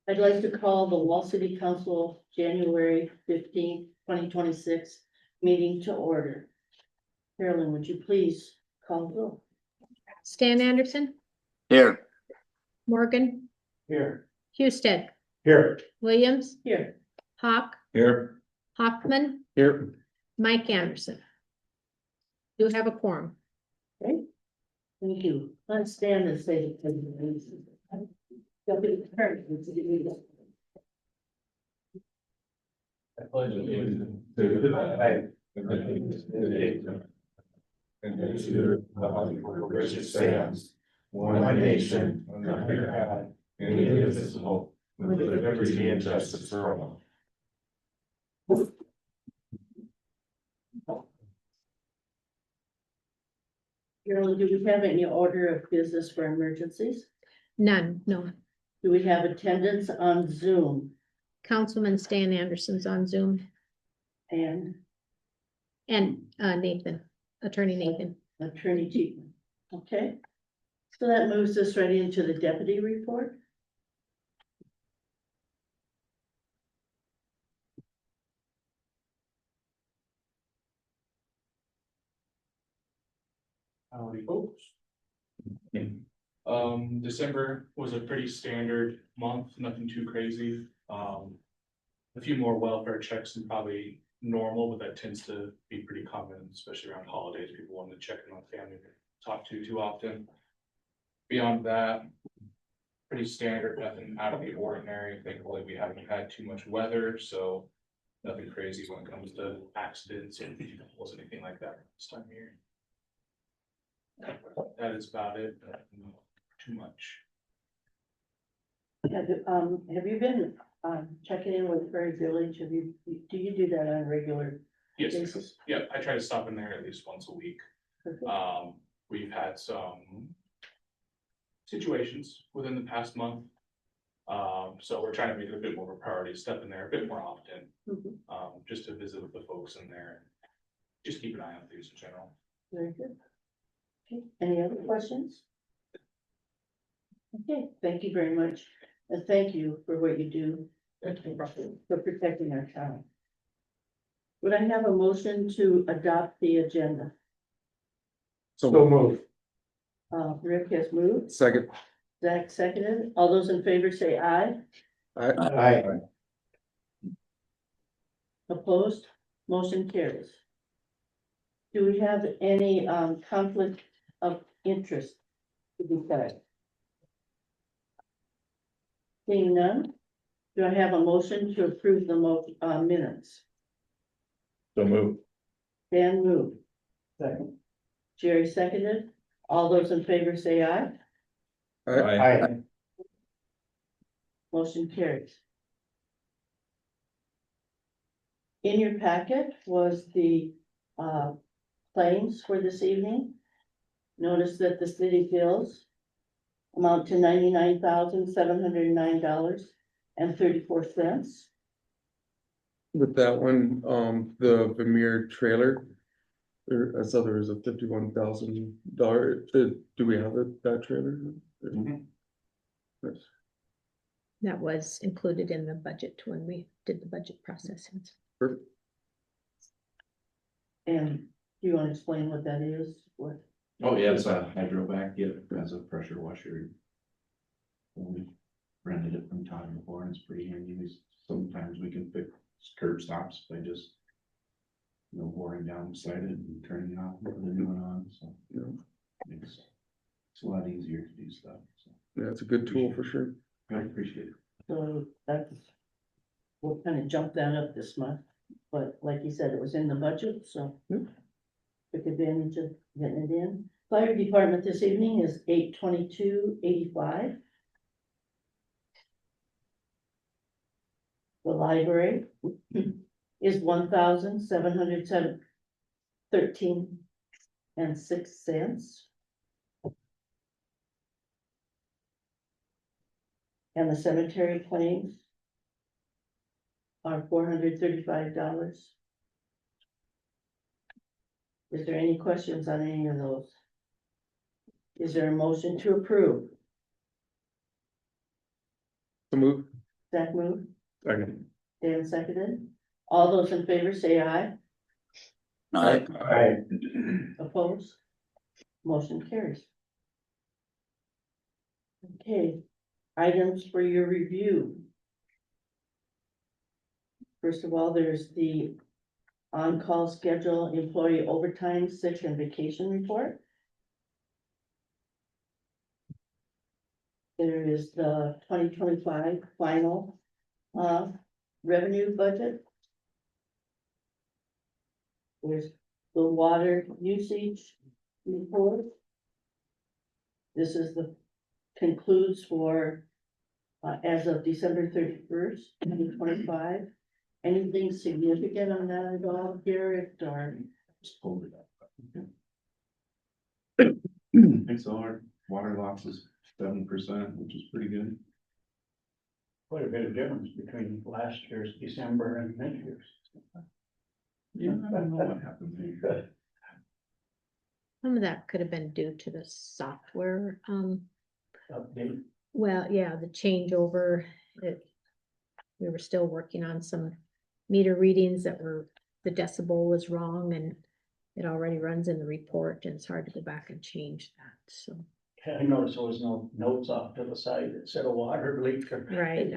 I'd like to call the Wall City Council January 15th, 2026 meeting to order. Carolyn, would you please call the roll? Stan Anderson, Here. Morgan, Here. Husted, Here. Williams, Here. Hawk, Here. Hoffman, Here. Mike Anderson. Do have a quorum. Thank you. Let's stand and say the pledge of allegiance. Deputy Clerk, would you read it? I pledge allegiance to the flag of the United States and to the republic for which it stands, one nation, under God, indivisible, with liberty and justice for all. Carolyn, do we have any order of business for emergencies? None, no. Do we have attendance on Zoom? Councilman Stan Anderson's on Zoom And and Nathan, Attorney Nathan. Attorney Cheatman? Okay. So that moves us right into the deputy report. Howdy, folks. December was a pretty standard month, nothing too crazy. A few more welfare checks than probably normal, but that tends to be pretty common, especially around holidays. People want to check in on family they talk to too often. Beyond that, pretty standard, nothing out of the ordinary. Thankfully, we haven't had too much weather, so nothing crazy when it comes to accidents or wasn't anything like that this time of year. That is about it, not too much. Have you been, checking in with Prairie Village? Do you do that on a regular? Yes, Yes. yes. Yeah, I try to stop in there at least once a week. We've had some situations within the past month. So we're trying to make it a bit more of a priority, step in there a bit more often, Mhm. just to visit with the folks in there. Just keep an eye on things in general. Very good. Okay, any other questions? Okay, thank you very much, and thank you for what you do for protecting our town. Would I have a motion to adopt the agenda? So move. Rick has moved, Second. Zach seconded, all those in favor say aye, Aye. opposed, motion carries. Do we have any, conflict of interest to be said? Seeing none, do I have a motion to approve the minutes? So move. Dan moved, Second. Jerry seconded, all those in favor say aye, Aye. motion carries. In your packet was the, claims for this evening. Notice that the city bills amount to $99,709.34. With that one, the Vermeer trailer. I saw there was a $51,000, do we have that trailer? Yes. That was included in the budget when we did the budget process. Perfect. And do you want to explain what that is? What? Oh, yeah, it's a hydrovac, it has a pressure washer. We rented it from Todd before, and it's pretty handy, sometimes we can fix curb stops by just. Boring down beside it and turning it off, putting the new one on, so. Yeah. It's a lot easier to do stuff, so Yeah, it's a good tool for sure. I appreciate it. So that's, we'll kind of jump that up this month, but like you said, it was in the budget, so. Yep. Took advantage of getting it in. Fire department this evening is $822.85. The library is $1,713.06. And the cemetery claims are $435. Is there any questions on any of those? Is there a motion to approve? So move. Zach moved, Second. Dan seconded. All those in favor say aye. Aye. Opposed? Motion carries. Okay, items for your review. First of all, there's the on-call schedule, employee overtime, sick and vacation report. There is the 2025 final revenue budget. There's the water usage report. This is the concludes for as of December 31st, 2025. Anything significant on that at all, Garrett, or? Just pulled it up. And so our water loss is 7%, which is pretty good. Quite a bit of difference between last year's December and this year's. Yeah, I don't know what happened there. Some of that could have been due to the software, Update. well, yeah, the changeover, we were still working on some meter readings that were, the decibel was wrong and it already runs in the report and it's hard to go back and change that, so. I noticed there was no notes off to the side that said a water leak. Right,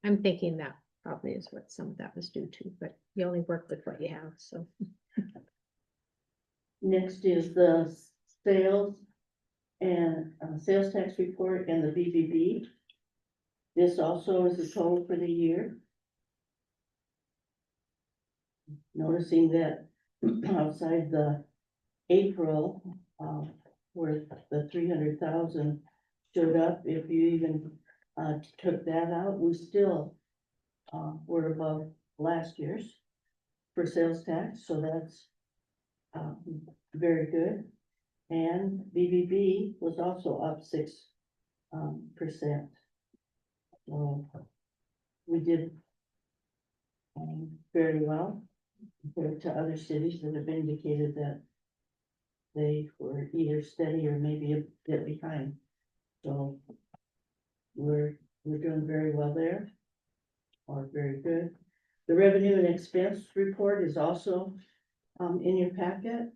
I'm thinking that probably is what some of that was due to, but you only work with what you have, so. Next is the sales and sales tax report and the BBB. This also is the total for the year. Noticing that outside the April, where the 300,000 showed up, if you even took that out, we still were above last year's for sales tax, so that's very good. And BBB was also up 6%. So we did very well compared to other cities that have indicated that they were either steady or maybe a bit behind. So we're doing very well there, or very good. The revenue and expense report is also in your packet.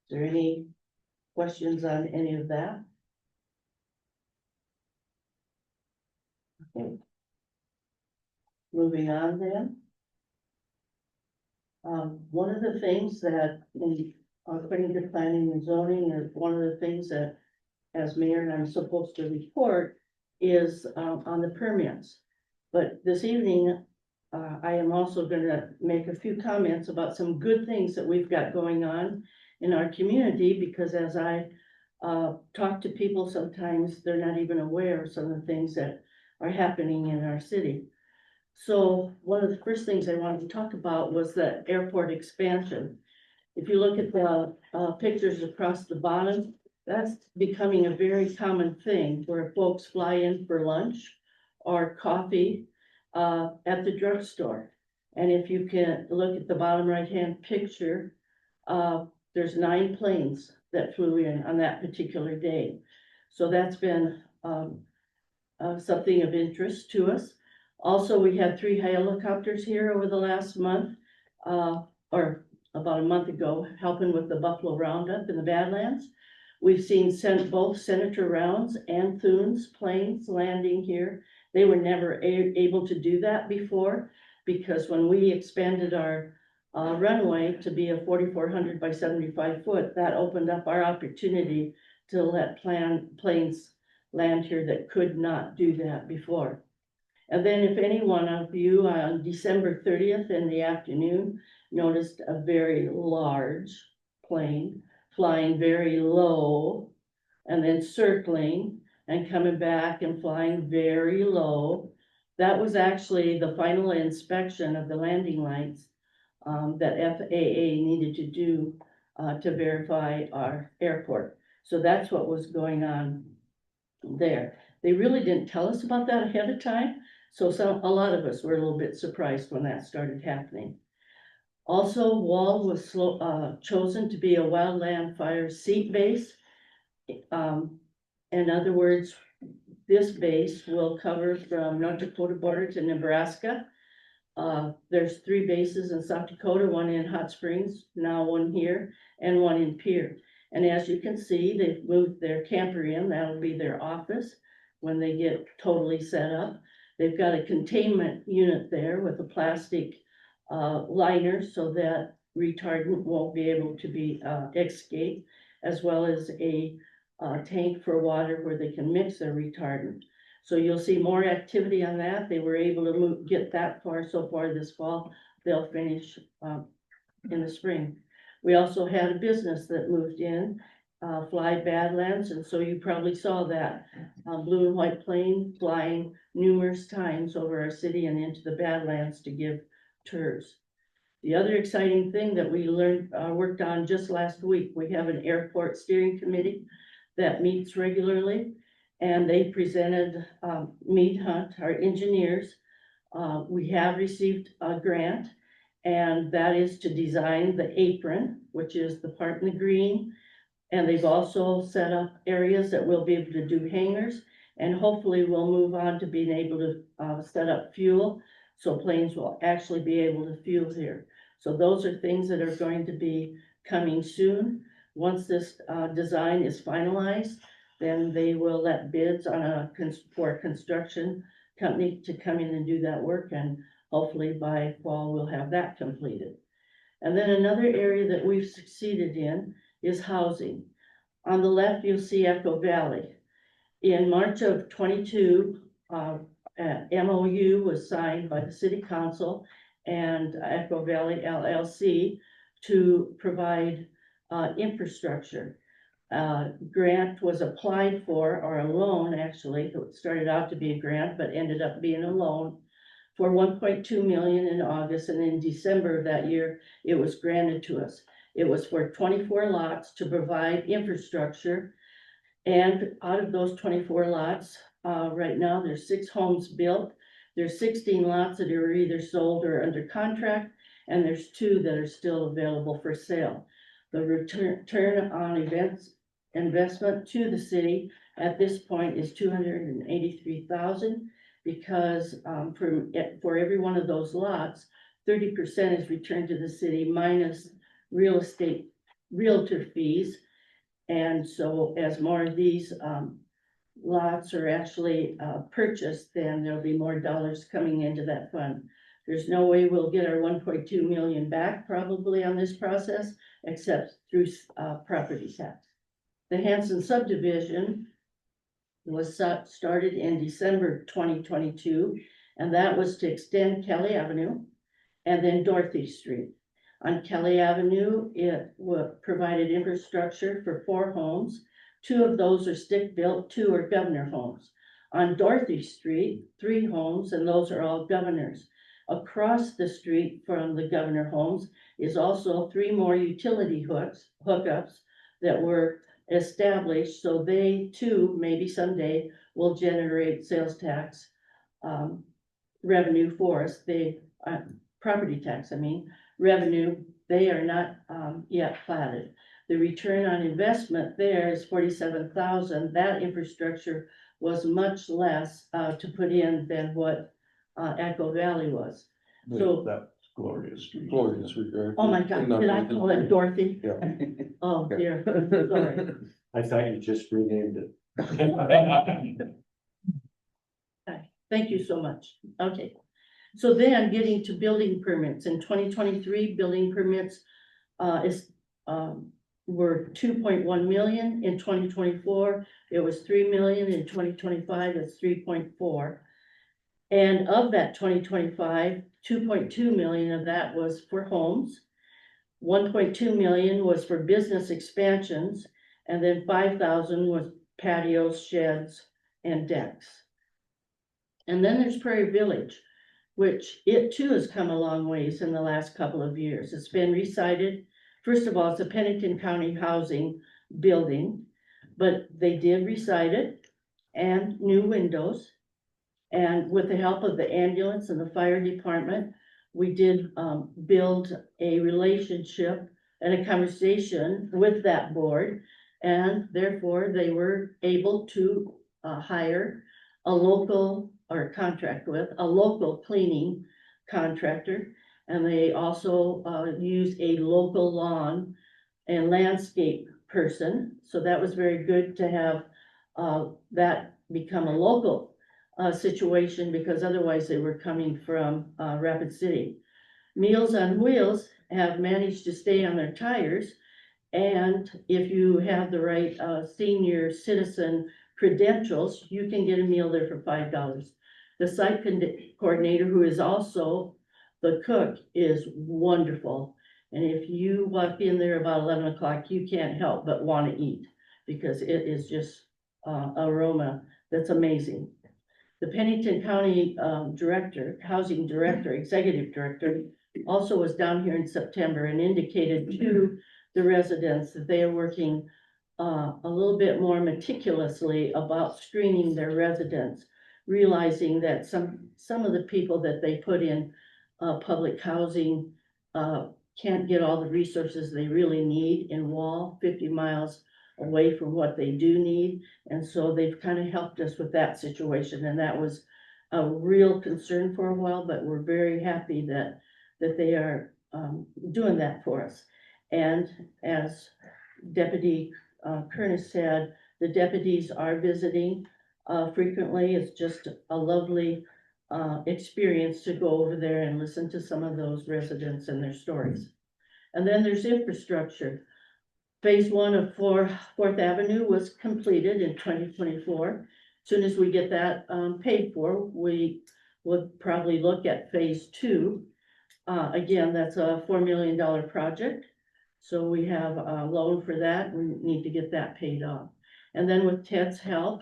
Is there any questions on any of that? Okay. Moving on then. One of the things that according to planning and zoning, is one of the things that as mayor and I'm supposed to report is on the permits. But this evening, I am also gonna make a few comments about some good things that we've got going on in our community, because as I talk to people, sometimes they're not even aware of some of the things that are happening in our city. So one of the first things I wanted to talk about was the airport expansion. If you look at the pictures across the bottom, that's becoming a very common thing where folks fly in for lunch or coffee at the drugstore. And if you can look at the bottom right-hand picture, there's 9 planes that flew in on that particular day. So that's been something of interest to us. Also, we had 3 helicopters here over the last month, or about a month ago, helping with the Buffalo Roundup in the Badlands. We've seen both Senator Rounds and Thune's planes landing here. They were never able to do that before, because when we expanded our runway to be a 4,400 by 75 foot, that opened up our opportunity to let planes land here that could not do that before. And then if any one of you on December 30th in the afternoon noticed a very large plane flying very low and then circling and coming back and flying very low, that was actually the final inspection of the landing lights that FAA needed to do to verify our airport. So that's what was going on there. They really didn't tell us about that ahead of time. So a lot of us were a little bit surprised when that started happening. Also, Wall was chosen to be a wildland fire seat base. In other words, this base will cover from North Dakota border to Nebraska. There's 3 bases in South Dakota, one in Hot Springs, now one here, and one in Pierre. And as you can see, they've moved their camper in, that'll be their office when they get totally set up. They've got a containment unit there with a plastic liner so that retardant won't be able to be escape, as well as a tank for water where they can mix their retardant. So you'll see more activity on that. They were able to get that far so far this fall. They'll finish in the spring. We also had a business that moved in, Fly Badlands, and so you probably saw that blue and white plane flying numerous times over our city and into the Badlands to give tours. The other exciting thing that we worked on just last week, we have an airport steering committee that meets regularly, and they presented Mead Hunt, our engineers. We have received a grant, and that is to design the apron, which is the part in the green. And they've also set up areas that we'll be able to do hangars, and hopefully we'll move on to being able to set up fuel, so planes will actually be able to fuel here. So those are things that are going to be coming soon. Once this design is finalized, then they will let bids on for a construction company to come in and do that work, and hopefully by fall we'll have that completed. And then another area that we've succeeded in is housing. On the left, you'll see Echo Valley. In March of 22, MOU was signed by the city council and Echo Valley LLC to provide infrastructure. Grant was applied for, or a loan actually, it started out to be a grant, but ended up being a loan for 1.2 million in August, and in December of that year, it was granted to us. It was for 24 lots to provide infrastructure, and out of those 24 lots, right now, there's 6 homes built. There's 16 lots that are either sold or under contract, and there's 2 that are still available for sale. The return on investment to the city at this point is $283,000, because for every one of those lots, 30% is returned to the city minus real estate realtor fees. And so as more of these lots are actually purchased, then there'll be more dollars coming into that fund. There's no way we'll get our 1.2 million back probably on this process, except through property tax. The Hanson subdivision was started in December 2022, and that was to extend Kelly Avenue and then Dorothy Street. On Kelly Avenue, it provided infrastructure for 4 homes. 2 of those are stick-built, 2 are governor homes. On Dorothy Street, 3 homes, and those are all governors. Across the street from the governor homes is also 3 more utility hookups that were established, so they too, maybe someday, will generate sales tax revenue for us. Property tax, revenue, they are not yet platted. The return on investment there is 47,000. That infrastructure was much less to put in than what Echo Valley was. So That's Gloria Street. Gloria Street, right? oh my God, did I call it Dorothy? Yeah. Oh dear, sorry. I thought you just renamed it. Thank you so much. Okay. So then getting to building permits, in 2023, building permits were 2.1 million. In 2024, it was 3 million. In 2025, it's 3.4. And of that 2025, 2.2 million of that was for homes. 1.2 million was for business expansions, and then 5,000 was patios, sheds, and decks. And then there's Prairie Village, which it too has come a long ways in the last couple of years. It's been recited. First of all, it's a Pennington County housing building, but they did recite it and new windows. And with the help of the ambulance and the fire department, we did build a relationship and a conversation with that board. And therefore they were able to hire a local, or contract with, a local cleaning contractor. And they also, use a local lawn and landscape person. So that was very good to have, that become a local, situation, because otherwise they were coming from, Rapid City. Meals on Wheels have managed to stay on their tires. And if you have the right, senior citizen credentials, you can get a meal there for $5. The site coordinator, who is also the cook, is wonderful. And if you walk in there about 11 o'clock, you can't help but want to eat, because it is just, aroma that's amazing. The Pennington County, Director, Housing Director, Executive Director, also was down here in September and indicated to the residents that they are working, a little bit more meticulously about screening their residents, realizing that some of the people that they put in, public housing, can't get all the resources they really need in Wall, 50 miles away from what they do need. And so they've kind of helped us with that situation, and that was a real concern for a while, but we're very happy that they are, doing that for us. And as Deputy, Curtis said, the deputies are visiting, frequently. It's just a lovely, experience to go over there and listen to some of those residents and their stories. And then there's infrastructure. Phase 1 of Fourth Avenue was completed in 2024. Soon as we get that, paid for, we would probably look at phase 2. Again, that's a $4 million project. So we have a loan for that. We need to get that paid off. And then with Ted's help,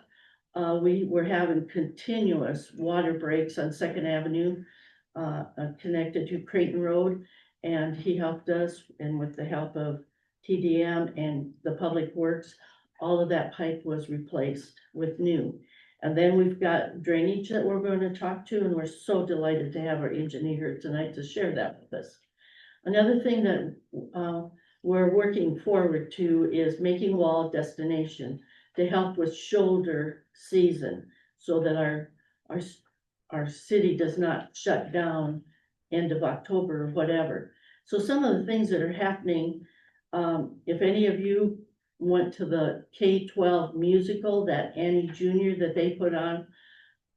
we were having continuous water breaks on Second Avenue, connected to Creighton Road. And he helped us, and with the help of TDM and the Public Works, all of that pipe was replaced with new. And then we've got drainage that we're going to talk to, and we're so delighted to have our engineer here tonight to share that with us. Another thing that, we're working forward to is making Wall a destination to help with shoulder season, so that our city does not shut down end of October or whatever. So some of the things that are happening, if any of you went to the K-12 musical, that Annie Junior that they put on,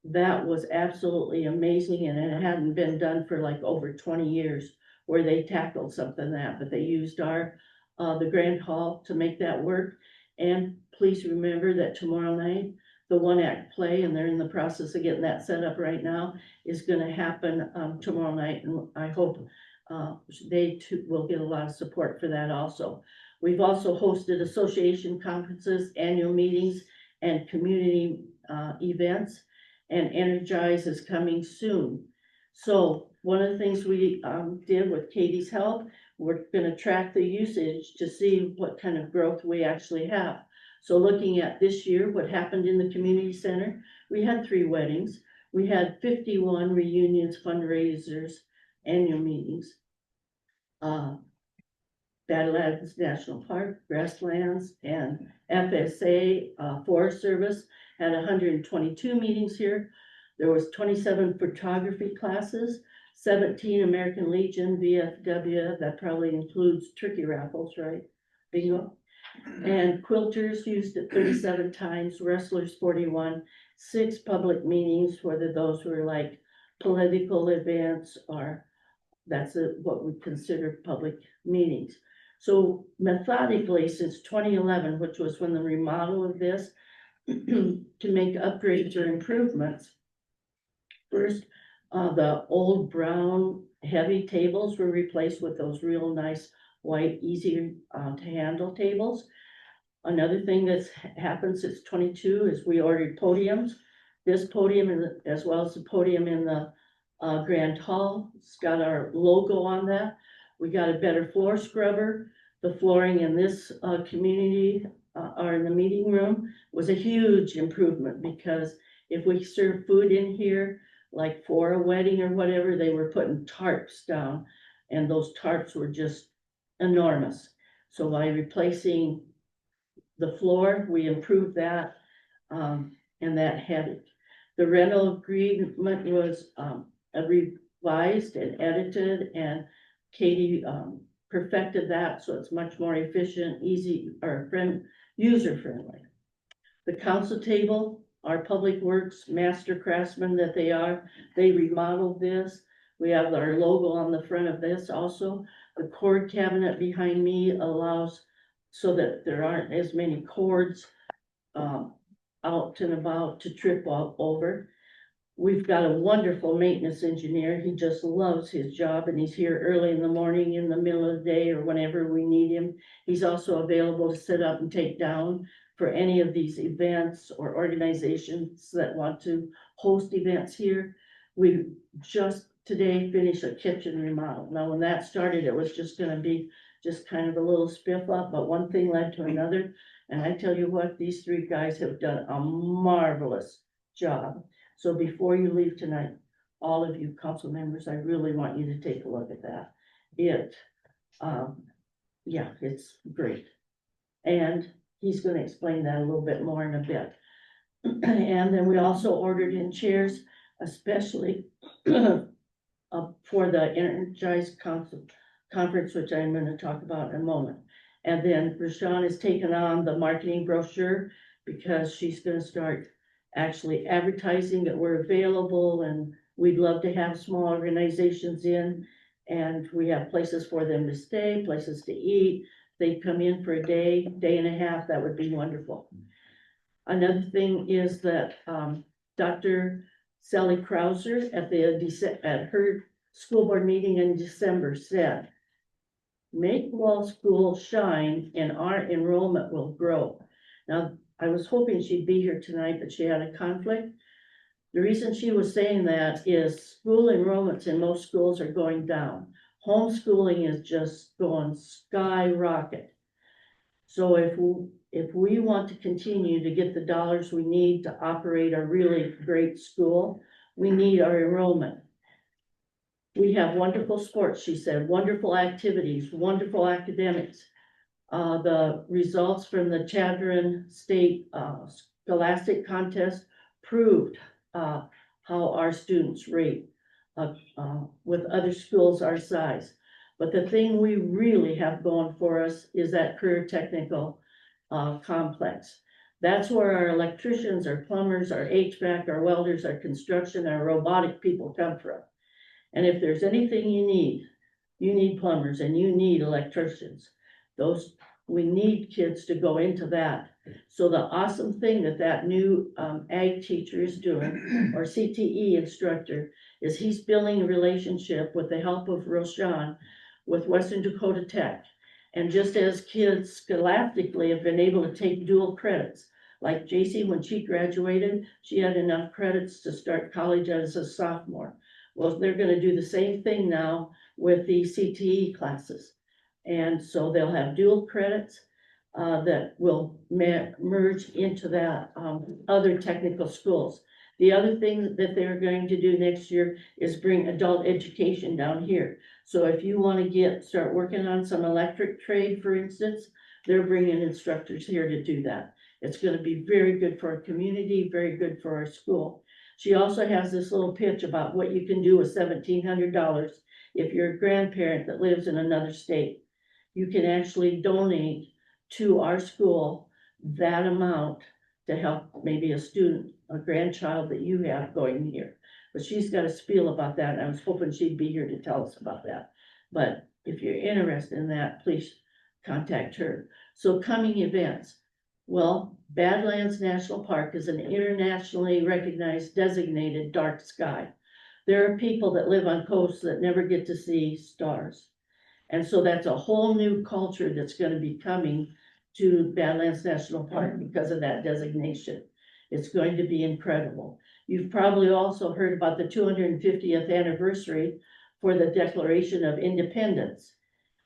that was absolutely amazing, and it hadn't been done for like over 20 years, where they tackled something but they used the Grand Hall to make that work. And please remember that tomorrow night, the one-act play, and they're in the process of getting that set up right now, is gonna happen, tomorrow night, and I hope, they too will get a lot of support for that also. We've also hosted association conferences, annual meetings, and community, events, and Energize is coming soon. So one of the things we, did with Katie's help, we're gonna track the usage to see what kind of growth we actually have. So looking at this year, what happened in the community center, we had 3 weddings, we had 51 reunions, fundraisers, annual meetings. Badlands National Park, Grasslands, and FSA, Forest Service had 122 meetings here. There was 27 photography classes, 17 American Legion, VFW, that probably includes turkey raffles, right? Bingo. And quilters used it 37 times, wrestlers 41, 6 public meetings, whether those were like political events or that's what we consider public meetings. So methodically, since 2011, which was when the remodel of this, to make upgrades or improvements. First, the old brown heavy tables were replaced with those real nice white, easy to handle tables. Another thing that's happened since 22 is we ordered podiums. This podium, as well as the podium in the Grand Hall, it's got our logo on that. We got a better floor scrubber. The flooring in this community or in the meeting room was a huge improvement, because if we serve food in here, like for a wedding or whatever, they were putting tarps down, and those tarps were just enormous. So by replacing the floor, we improved that, and that had it. The rental agreement was, revised and edited, and Katie, perfected that, so it's much more efficient, easy, or user friendly. The council table, our public works master craftsmen that they are, they remodeled this. We have our logo on the front of this also. The cord cabinet behind me allows so that there aren't as many cords out and about to trip all over. We've got a wonderful maintenance engineer. He just loves his job, and he's here early in the morning, in the middle of the day, or whenever we need him. He's also available to sit up and take down for any of these events or organizations that want to host events here. We just today finished a kitchen remodel. Now, when that started, it was just gonna be just kind of a little spiff up, but one thing led to another. And I tell you what, these three guys have done a marvelous job. So before you leave tonight, all of you council members, I really want you to take a look at that. Yeah, it's great. And he's gonna explain that a little bit more in a bit. And then we also ordered in chairs, especially for the Energized Council Conference, which I'm gonna talk about in a moment. And then Rashawn has taken on the marketing brochure because she's gonna start actually advertising that we're available, and we'd love to have small organizations in. And we have places for them to stay, places to eat. They come in for a day, day and a half, that would be wonderful. Another thing is that, Dr. Sally Krauser at her school board meeting in December said, "Make Wall School shine and our enrollment will grow." Now, I was hoping she'd be here tonight, but she had a conflict. The reason she was saying that is school enrollments in most schools are going down. Homeschooling is just going skyrocket. So if we want to continue to get the dollars we need to operate a really great school, we need our enrollment. We have wonderful sports, she said, wonderful activities, wonderful academics. The results from the Chadron State Scholastic Contest proved how our students rate with other schools our size. But the thing we really have going for us is that career technical complex. That's where our electricians, our plumbers, our HVAC, our welders, our construction, our robotic people come from. And if there's anything you need plumbers and you need electricians. We need kids to go into that. So the awesome thing that new ag teacher is doing, or CTE instructor, is he's building a relationship with the help of Roshan with Western Dakota Tech. And just as kids scholastically have been able to take dual credits, like JC, when she graduated, she had enough credits to start college as a sophomore. Well, they're gonna do the same thing now with the CTE classes. And so they'll have dual credits that will merge into that other technical schools. The other thing that they're going to do next year is bring adult education down here. So if you want to start working on some electric trade, for instance, they're bringing instructors here to do that. It's going to be very good for our community, very good for our school. She also has this little pitch about what you can do with $1,700 if you're a grandparent that lives in another state. You can actually donate to our school that amount to help maybe a student, a grandchild that you have going here. But she's got a spiel about that, and I was hoping she'd be here to tell us about that. But if you're interested in that, please contact her. So coming events. Well, Badlands National Park is an internationally recognized designated dark sky. There are people that live on coasts that never get to see stars. And so that's a whole new culture that's gonna be coming to Badlands National Park because of that designation. It's going to be incredible. You've probably also heard about the 250th anniversary for the Declaration of Independence.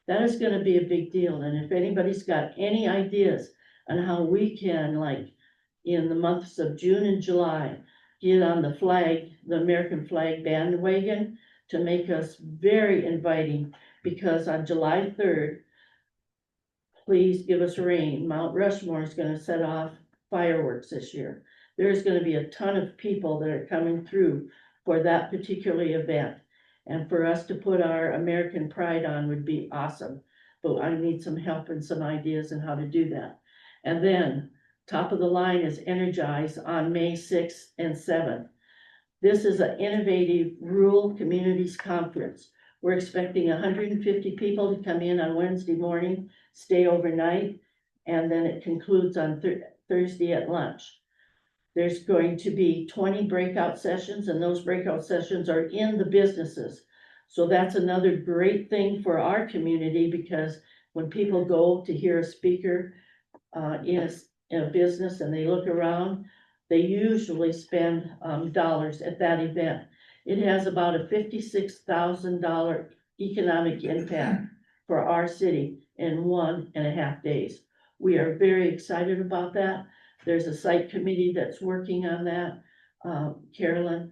That is gonna be a big deal, and if anybody's got any ideas on how we can, like, in the months of June and July, get on the flag, the American flag bandwagon to make us very inviting, because on July 3rd, please give us rain. Mount Rushmore is gonna set off fireworks this year. there's gonna be a ton of people that are coming through for that particular event. And for us to put our American pride on would be awesome, but I need some help and some ideas on how to do that. And then, top of the line is Energize on May 6th and 7th. This is an innovative rural communities conference. We're expecting 150 people to come in on Wednesday morning, stay overnight, and then it concludes on Thursday at lunch. There's going to be 20 breakout sessions, and those breakout sessions are in the businesses. So that's another great thing for our community, because when people go to hear a speaker in a business and they look around, they usually spend dollars at that event. It has about a $56,000 economic impact for our city in 1.5 days. We are very excited about that. There's a site committee that's working on that. Carolyn,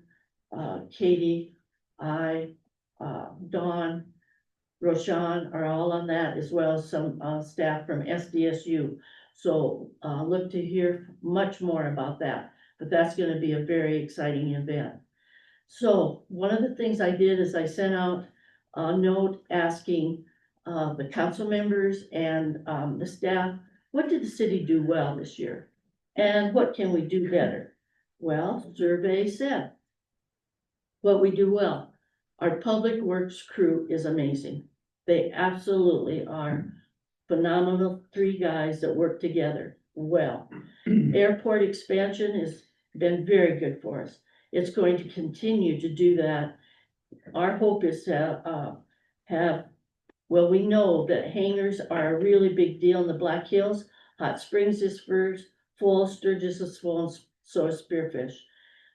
Katie, Dawn, Roshan are all on that, as well as some staff from SDSU. So look to hear much more about that, but that's gonna be a very exciting event. So one of the things I did is I sent out a note asking the council members and the staff, what did the city do well this year? And what can we do better? Well, survey said what we do well. Our public works crew is amazing. They absolutely are phenomenal, 3 guys that work together well. Airport expansion has been very good for us. It's going to continue to do that. Our hope is to well, we know that hangars are a really big deal in the Black Hills. Hot Springs is first, full, Sturgis is full, and so is Spearfish.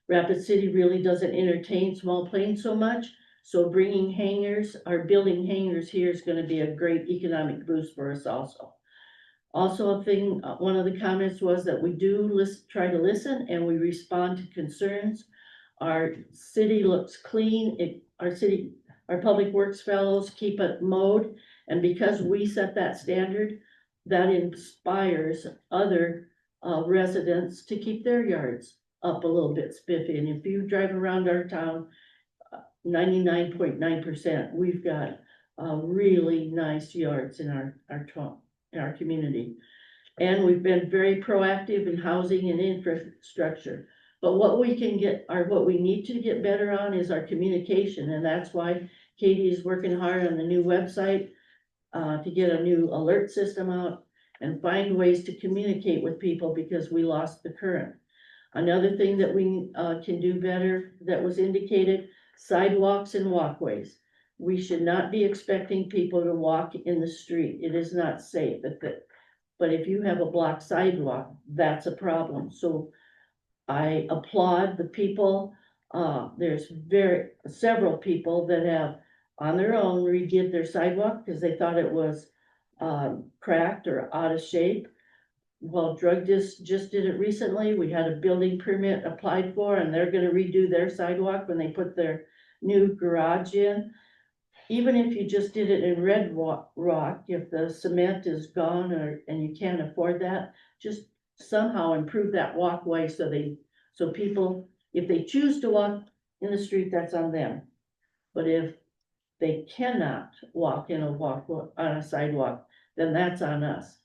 Rapid City really doesn't entertain small planes so much, so bringing hangars or building hangars here is gonna be a great economic boost for us also. Also a thing, one of the comments was that we do try to listen and we respond to concerns. Our city looks clean, our public works fellows keep it mowed, and because we set that standard, that inspires other residents to keep their yards up a little bit spiffy. And if you drive around our town, 99.9%, we've got really nice yards in our community. And we've been very proactive in housing and infrastructure. But what we can get, or what we need to get better on, is our communication, and that's why Katie is working hard on the new website to get a new alert system out and find ways to communicate with people, because we lost the current. Another thing that we can do better that was indicated, sidewalks and walkways. We should not be expecting people to walk in the street. It is not safe. But if you have a blocked sidewalk, that's a problem. So I applaud the people. There's several people that have on their own redid their sidewalk because they thought it was cracked or out of shape. Well, Drug just did it recently. We had a building permit applied for, and they're gonna redo their sidewalk when they put their new garage in. Even if you just did it in red rock, if the cement is gone and you can't afford that, just somehow improve that walkway so people, if they choose to walk in the street, that's on them. But if they cannot walk on a sidewalk, then that's on us.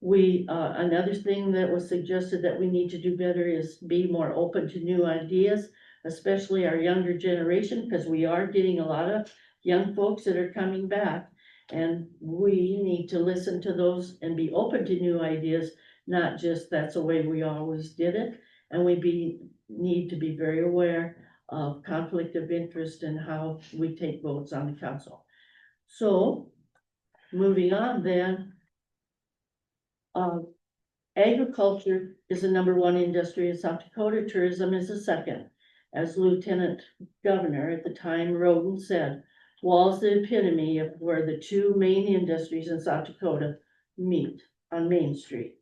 Another thing that was suggested that we need to do better is be more open to new ideas, especially our younger generation, because we are getting a lot of young folks that are coming back. And we need to listen to those and be open to new ideas, not just that's the way we always did it. And we need to be very aware of conflict of interest and how we take votes on the council. So, moving on then. Agriculture is the #1 industry in South Dakota. Tourism is the second. As Lieutenant Governor at the time, Roden said, Wall's the epitome of where the 2 main industries in South Dakota meet on Main Street.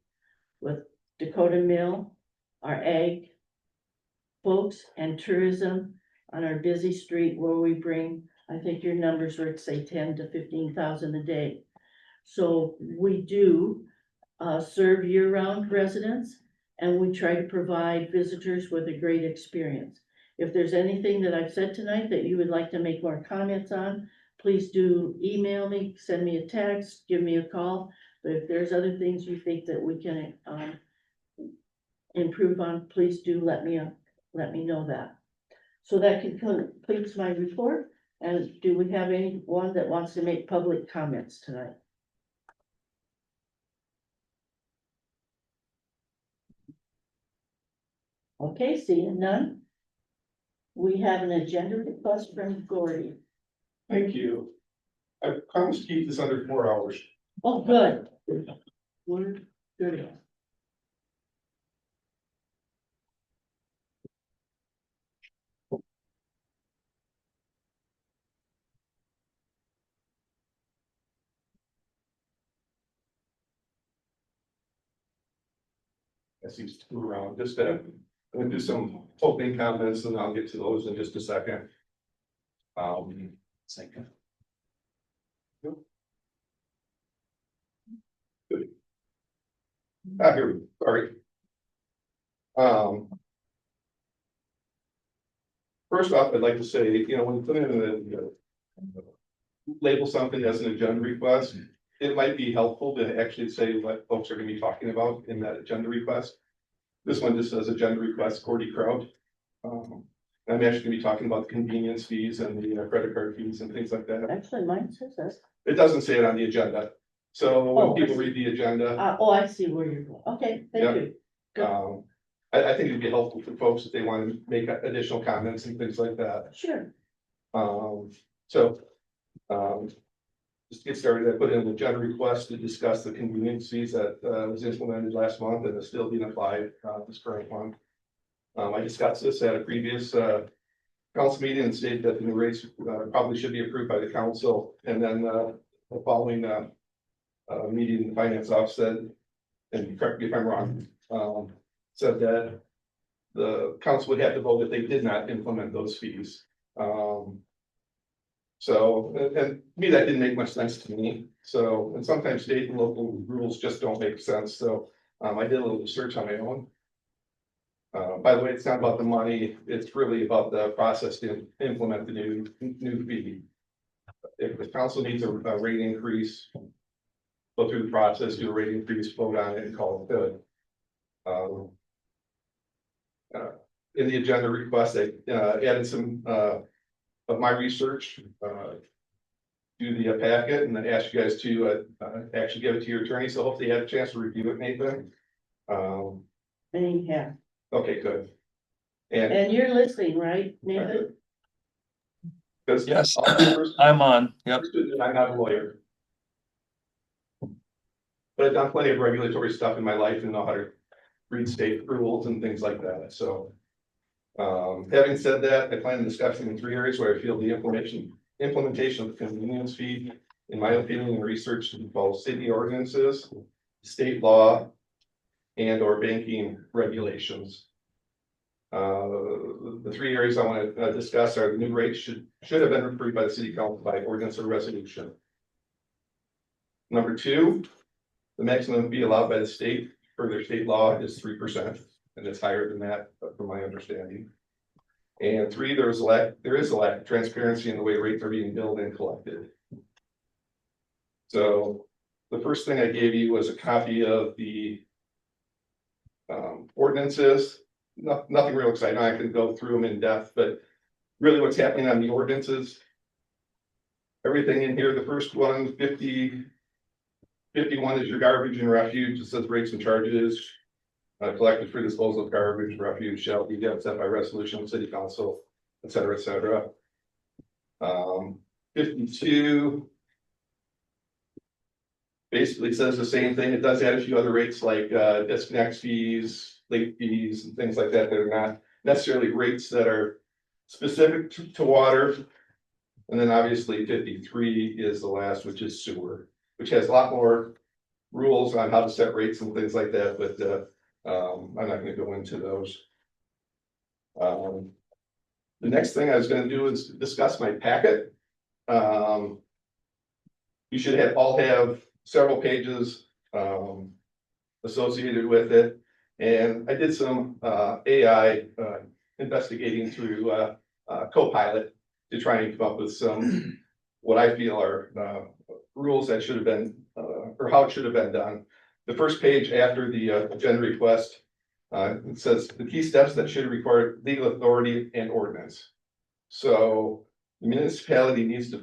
With Dakota Mill, our ag folks, and tourism on our busy street where we bring, I think your numbers were, say, 10 to 15,000 a day. So we do serve year-round residents, and we try to provide visitors with a great experience. If there's anything that I've said tonight that you would like to make more comments on, please do email me, send me a text, give me a call. But if there's other things you think that we can, improve on, please do let me know that. So that completes my report. And do we have anyone that wants to make public comments tonight? Okay, seeing none. We have an agenda request from Gordy. Thank you. I promise to keep this under 4 hours. Oh, good. We're good. I see two around, just I'm gonna do some opening comments and I'll get to those in just a second. Second. Good. Here, we go. Sorry. First off, I'd like to say, you know, when you put in the label something as an agenda request, it might be helpful to actually say what folks are gonna be talking about in that agenda request. This one just says agenda request, Gordy Kraut. I'm actually gonna be talking about the convenience fees and the credit card fees and things like that. Actually, mine says that. It doesn't say it on the agenda. So Oh, when people I see. read the agenda, Oh, I see where you're going. Okay, Yeah. thank you. Good. I think it'd be helpful for folks if they want to make additional comments and things like that. Sure. So, just to get started, I put in an agenda request to discuss the convenience fees that was implemented last month and is still being applied this current month. I discussed this at a previous council meeting and stated that the new rates probably should be approved by the council. And then the following meeting, the finance office said, and correct me if I'm wrong, said that the council would have to vote if they did not implement those fees. So, and to me, that didn't make much sense to me. So, and sometimes state and local rules just don't make sense. So, I did a little research on my own. By the way, it's not about the money. It's really about the process to implement the new fee. If the council needs a rate increase, go through the process, do a rate increase, vote on it and call it good. In the agenda request, I added some of my research to the packet and then ask you guys to actually give it to your attorney. So hopefully you have a chance to review it, Nathan. And yeah, Okay, good. And and you're listening, right, Nathan? because Yes, I'm on, yep. I'm not a lawyer. But I've done plenty of regulatory stuff in my life and know how to read state rules and things like that, so. Having said that, I plan on discussing in 3 areas where I feel the implementation of the convenience fee, in my opinion, and research involves city ordinances, state law, and or banking regulations. The 3 areas I want to discuss are the new rates should have been approved by the city council by ordinance or resolution. Number 2, the maximum fee allowed by the state for their state law is 3%, and it's higher than that, from my understanding. And 3, there is a lack of transparency in the way rates are being billed and collected. So the first thing I gave you was a copy of the ordinances. Nothing real exciting. I can go through them in depth, but really what's happening on the ordinances, everything in here, the first one, 51 is your garbage and refuge. It says rates and charges collected for disposal of garbage and refuge shall be set by resolution of city council, et cetera, et cetera. 52 basically says the same thing. It does add a few other rates like disconnect fees, late fees, and things like that. That are not necessarily rates that are specific to water. And then obviously 53 is the last, which is sewer, which has a lot more rules on how to set rates and things like that, but I'm not going to go into those. The next thing I was going to do is discuss my packet. You should all have several pages associated with it. And I did some AI investigating through Copilot to try and come up with some what I feel are rules that should have been or how it should have been done. The first page after the agenda request, it says the key steps that should require legal authority and ordinance. So the municipality needs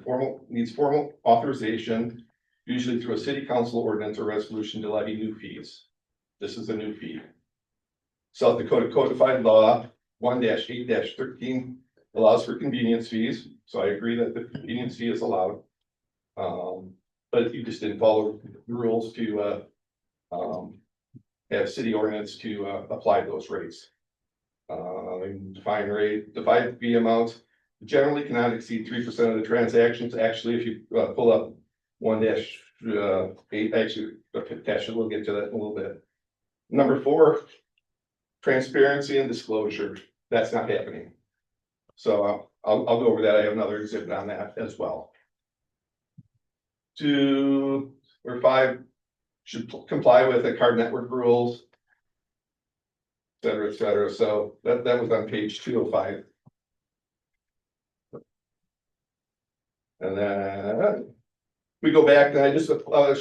formal authorization, usually through a city council ordinance or resolution to levy new fees. This is a new fee. South Dakota Codified Law 1-8-13 allows for convenience fees, so I agree that the convenience fee is allowed. But you just didn't follow the rules to have city ordinance to apply those rates. Define fee amount generally cannot exceed 3% of the transactions. Actually, if you pull up 1-8, actually, we'll get to that in a little bit. Number 4, transparency and disclosure. That's not happening. So I'll go over that. I have another exhibit on that as well. 2 or 5 should comply with the card network rules, et cetera, et cetera. So that was on page 205. And then we go back, and I just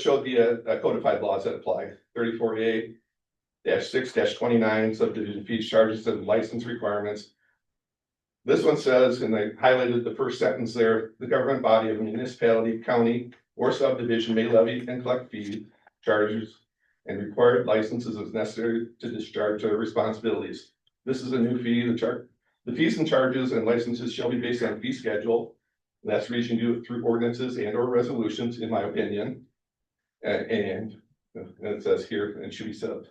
showed the codified laws that apply. 34A-6-29 subdivision fees, charges, and license requirements. This one says, and I highlighted the first sentence there, the government body of a municipality, county, or subdivision may levy and collect fees, charges, and required licenses as necessary to discharge their responsibilities. This is a new fee. The fees and charges and licenses shall be based on fee schedule. That's the reason you do it through ordinances and or resolutions, in my opinion. And it says here, and it should be set on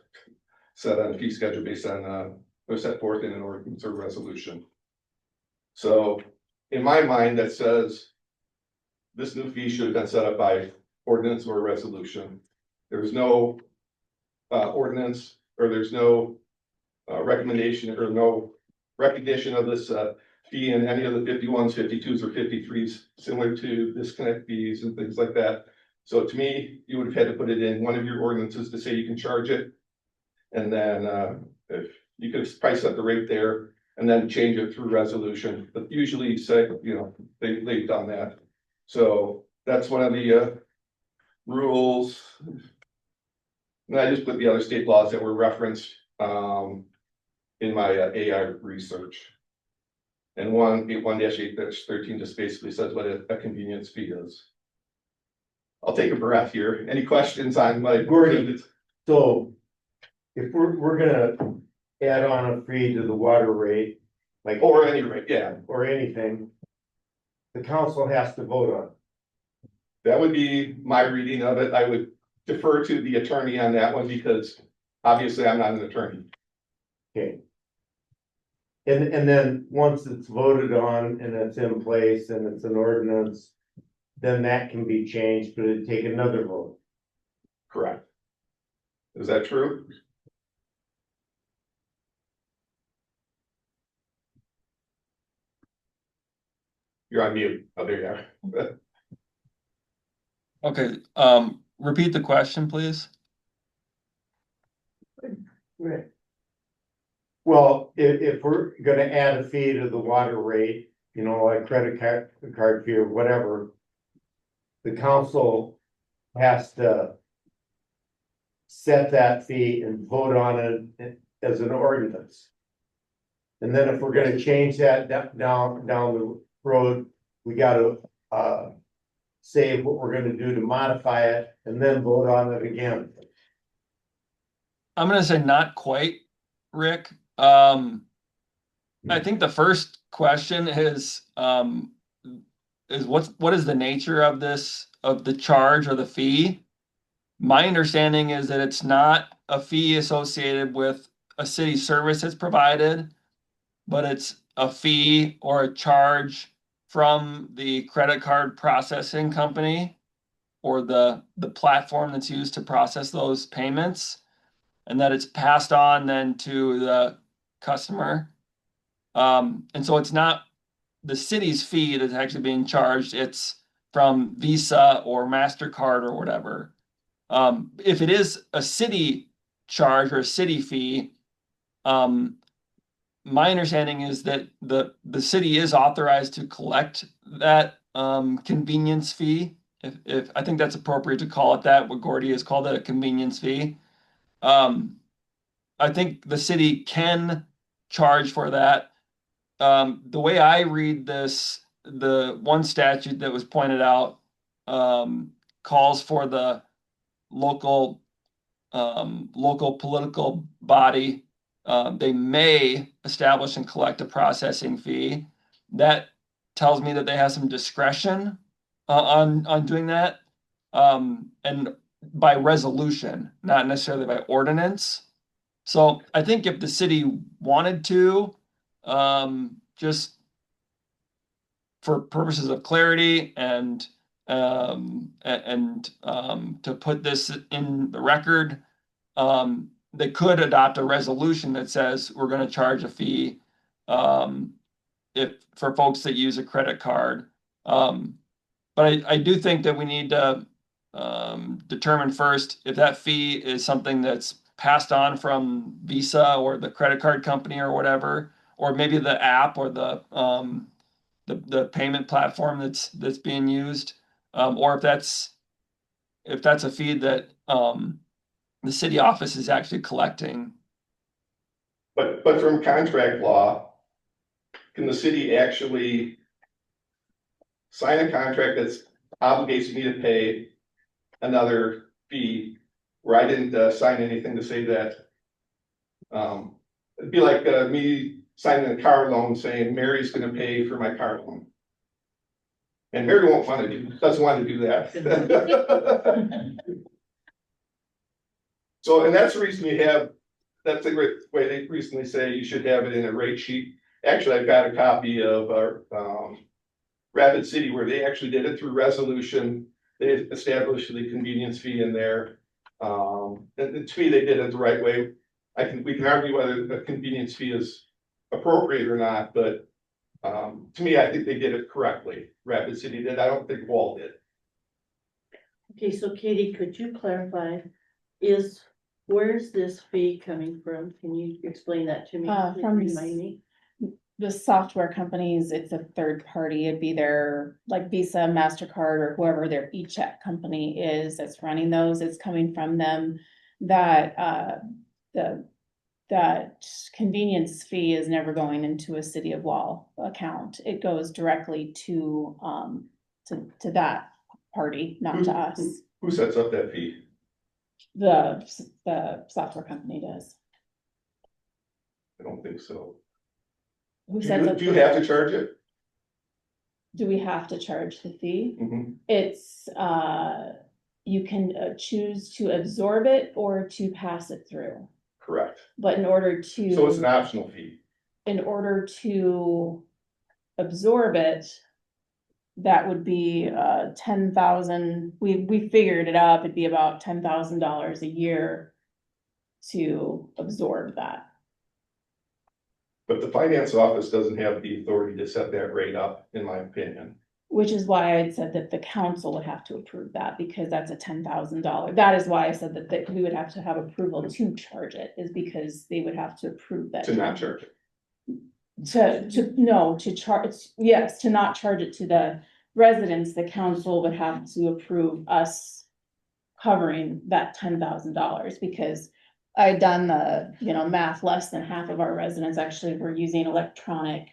a fee schedule based on or set forth in an ordinance or resolution. So in my mind, that says this new fee should have been set up by ordinance or resolution. There's no ordinance, or there's no recommendation or no recognition of this fee in any of the 51s, 52s, or 53s, similar to disconnect fees and things like that. So to me, you would have had to put it in one of your ordinances to say you can charge it. And then if you could probably set the rate there and then change it through resolution, but usually say, you know, they've done that. So that's one of the rules. And I just put the other state laws that were referenced in my AI research. And 1-8-13 just basically says what a convenience fee is. I'll take a breath here. Any questions on my Gordy, so if we're gonna add on a fee to the water rate, like, or any rate, yeah, or anything, the council has to vote on it. that would be my reading of it. I would defer to the attorney on that one because obviously I'm not an attorney. Okay. And then once it's voted on and it's in place and it's an ordinance, then that can be changed, but it'd take another vote. Correct. Is that true? You're on mute. Oh, there you are. Okay, repeat the question, please. Right. Well, if we're gonna add a fee to the water rate, you know, like credit card fee or whatever, the council has to set that fee and vote on it as an ordinance. And then if we're gonna change that down the road, we gotta say what we're gonna do to modify it and then vote on it again. I'm gonna say not quite, Rick. I think the first question is what is the nature of this, of the charge or the fee? My understanding is that it's not a fee associated with a city service that's provided, but it's a fee or a charge from the credit card processing company or the platform that's used to process those payments, and that it's passed on then to the customer. And so it's not the city's fee that's actually being charged, it's from Visa or MasterCard or whatever. If it is a city charge or a city fee. My understanding is that the city is authorized to collect that convenience fee. If I think that's appropriate to call it that, what Gordy has called it, a convenience fee. I think the city can charge for that. The way I read this, the one statute that was pointed out calls for the local political body. They may establish and collect a processing fee. That tells me that they have some discretion on doing that. And by resolution, not necessarily by ordinance. So I think if the city wanted to, just for purposes of clarity and to put this in the record, they could adopt a resolution that says we're going to charge a fee if for folks that use a credit card. But I do think that we need to determine first if that fee is something that's passed on from Visa or the credit card company or whatever, or maybe the app or the payment platform that's being used, or if that's a fee that the city office is actually collecting. But from contract law, can the city actually sign a contract that's obligates me to pay another fee where I didn't sign anything to say that? It'd be like me signing a car loan saying Mary's gonna pay for my car loan. And Mary doesn't want to do that. So, and that's the reason you have, that's the way they recently say you should have it in a rate sheet. Actually, I've got a copy of our Rapid City where they actually did it through resolution. They established the convenience fee in there. And to me, they did it the right way. We can argue whether the convenience fee is appropriate or not, but to me, I think they did it correctly. Rapid City did. I don't think Wall did. Okay, so Katie, could you clarify, where's this fee coming from? Can you explain that to me? From Remind me. the software companies. It's a third party. It'd be their like Visa, MasterCard, or whoever their e-check company is that's running those. It's coming from them. That convenience fee is never going into a City of Wall account. It goes directly to that party, not to us. Who sets up that fee? The software company does. I don't think so. Who sets up? Do you have to charge it? Do we have to charge the fee? Mhm. It's, you can choose to absorb it or to pass it through. Correct. But in order to. So it's an optional fee. In order to absorb it, that would be 10,000, we figured it up, it'd be about $10,000 a year to absorb that. But the finance office doesn't have the authority to set that rate up, in my opinion. Which is why I said that the council would have to approve that, because that's a $10,000. That is why I said that we would have to have approval to charge it, is because they would have to approve that. To not charge it. To charge, yes, to not charge it to the residents, the council would have to approve us covering that $10,000, because I done the, math, less than half of our residents actually were using electronic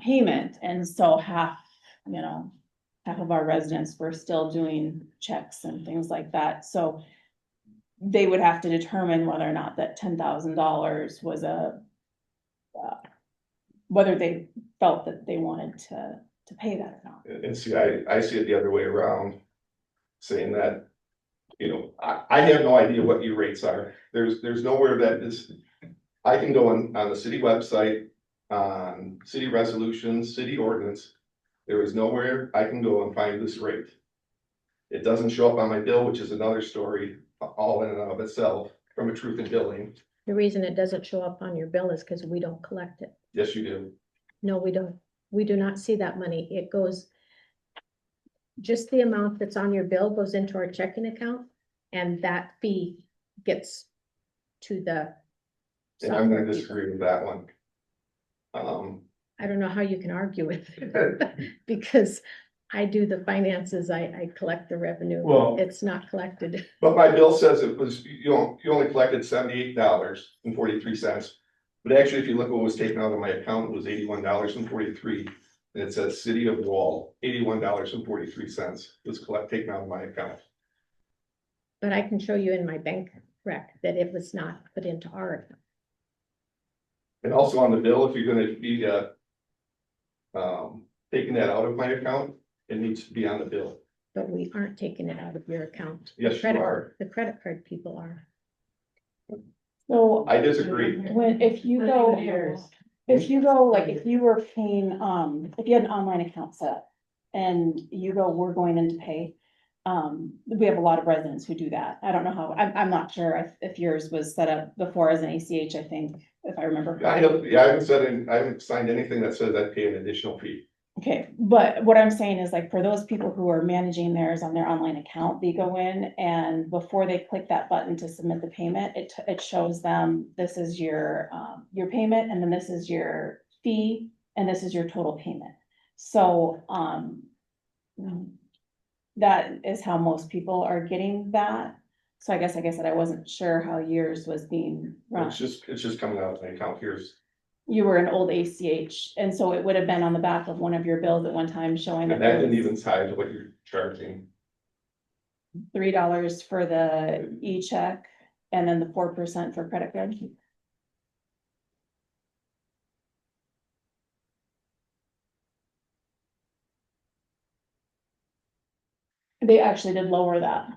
payment, and so half of our residents were still doing checks and things like that, so they would have to determine whether or not that $10,000 was whether they felt that they wanted to pay that or not. And see, I see it the other way around, saying that, I have no idea what your rates are. There's nowhere that is, I can go on the city website, on city resolutions, city ordinance. There is nowhere I can go and find this rate. It doesn't show up on my bill, which is another story all in and of itself from a truth in billing. The reason it doesn't show up on your bill is because we don't collect it. Yes, you do. No, we don't. We do not see that money. It goes, just the amount that's on your bill goes into our checking account, and that fee gets to the. And I'm software gonna people. disagree with that one. I don't know how you can argue with it, because I do the finances, I collect the revenue. Well- It's not collected. But my bill says it was, you only collected $78.43. But actually, if you look what was taken out of my account, it was $81.43. And it says City of Wall, $81.43 was taken out of my account. But I can show you in my bank rec that it was not put into our account. And also on the bill, if you're gonna be, taking that out of my account, it needs to be on the bill. But we aren't taking it out of your account. Yes, you Credit- are. The credit card people are. So I disagree. when, if you go, if you go, like, if you were paying, if you had an online account set up and you go, we're going in to pay, we have a lot of residents who do that. I don't know how, I'm not sure if yours was set up before as an ACH, I think, if I remember. I haven't signed anything that says I pay an additional fee. Okay, but what I'm saying is, like, for those people who are managing theirs on their online account, they go in and before they click that button to submit the payment, it shows them, this is your payment, and then this is your fee, and this is your total payment. So, that is how most people are getting that. So I guess that I wasn't sure how yours was being run. It's just coming out of my account. You were an old ACH, and so it would have been on the back of one of your bills at one time showing. And that didn't even tie to what you're charging. $3 for the e-check and then the 4% for credit card. They actually did lower that.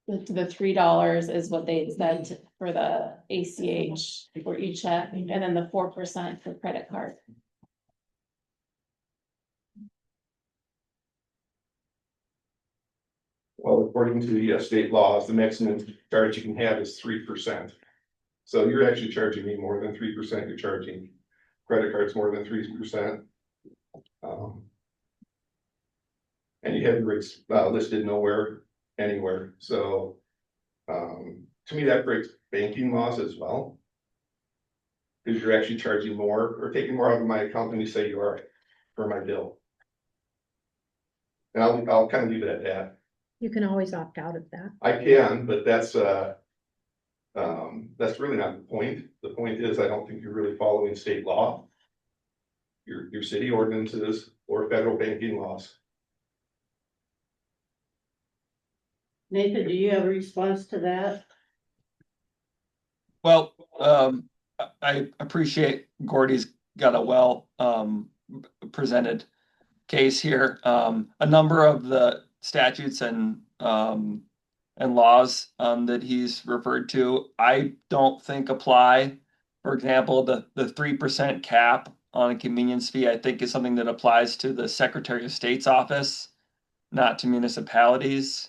The $3 is what they said for the ACH for e-check, and then the 4% for credit card. Well, according to the state laws, the maximum charge you can have is 3%. So you're actually charging me more than 3%. You're charging credit cards more than 3%. And you have your rates listed nowhere, anywhere. So to me, that breaks banking laws as well. Because you're actually charging more or taking more out of my account than you say you are for my bill. And I'll kind of leave it at that. You can always opt out of that. I can, but that's really not the point. The point is, I don't think you're really following state law. Your city ordinances or federal banking laws. Nathan, do you have a response to that? Well, I appreciate Gordy's got a well presented case here. A number of the statutes and laws that he's referred to, I don't think apply. For example, the 3% cap on a convenience fee, I think is something that applies to the Secretary of State's office, not to municipalities.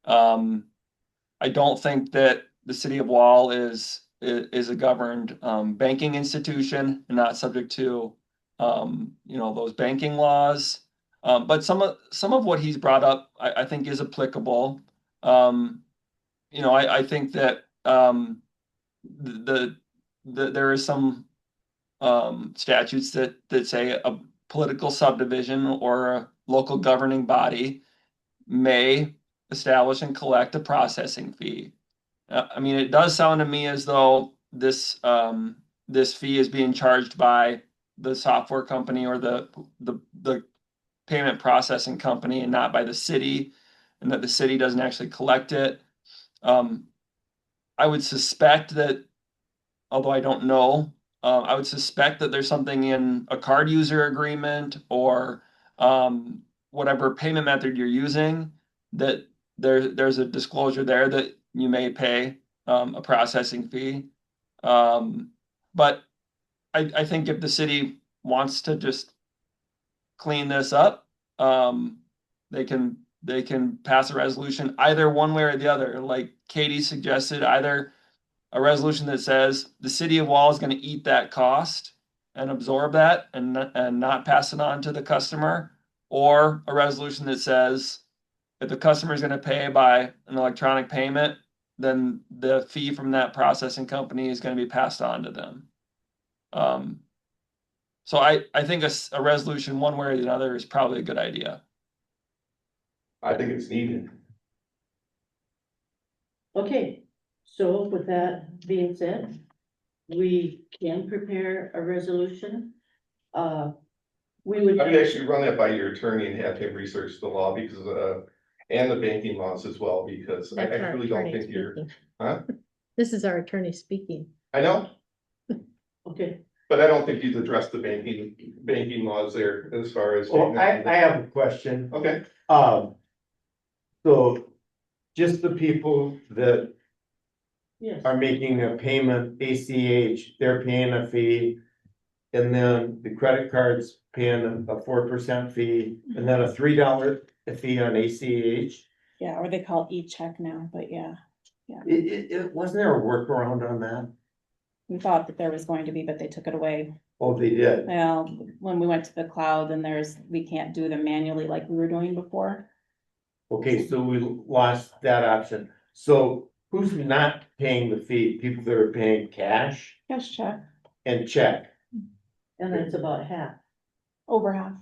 I don't think that the city of Wall is a governed banking institution and not subject to those banking laws. But some of what he's brought up, I think is applicable. I think that there is some statutes that say a political subdivision or a local governing body may establish and collect a processing fee. I mean, it does sound to me as though this fee is being charged by the software company or the payment processing company and not by the city, and that the city doesn't actually collect it. I would suspect that, although I don't know, I would suspect that there's something in a card user agreement or whatever payment method you're using, that there's a disclosure there that you may pay a processing fee. But I think if the city wants to just clean this up, they can pass a resolution either one way or the other. Like Katie suggested, either a resolution that says the city of Wall is going to eat that cost and absorb that and not pass it on to the customer, or a resolution that says if the customer is going to pay by an electronic payment, then the fee from that processing company is gonna be passed on to them. So I think a resolution one way or the other is probably a good idea. I think it's needed. Okay, so with that being said, we can prepare a resolution. We would. I would actually run that by your attorney and have him research the law because, and the banking laws as well, because I That's our really don't attorney think you're, speaking. huh? This is our attorney speaking. I know, Okay, but I don't think he's addressed the banking laws there as far as. Well, I have a question. Okay, So just the people that yes, are making a payment, ACH, they're paying a fee. And then the credit card's paying a 4% fee, and then a $3 fee on ACH. Yeah, or they call it e-check now, but yeah, Wasn't there a workaround on that? we thought that there was going to be, but they took it away. Oh, they did. Well, when we went to the cloud, then we can't do them manually like we were doing before. Okay, so we lost that option. So who's not paying the fee? People that are paying cash Yes, check, and check. and that's about half. over half.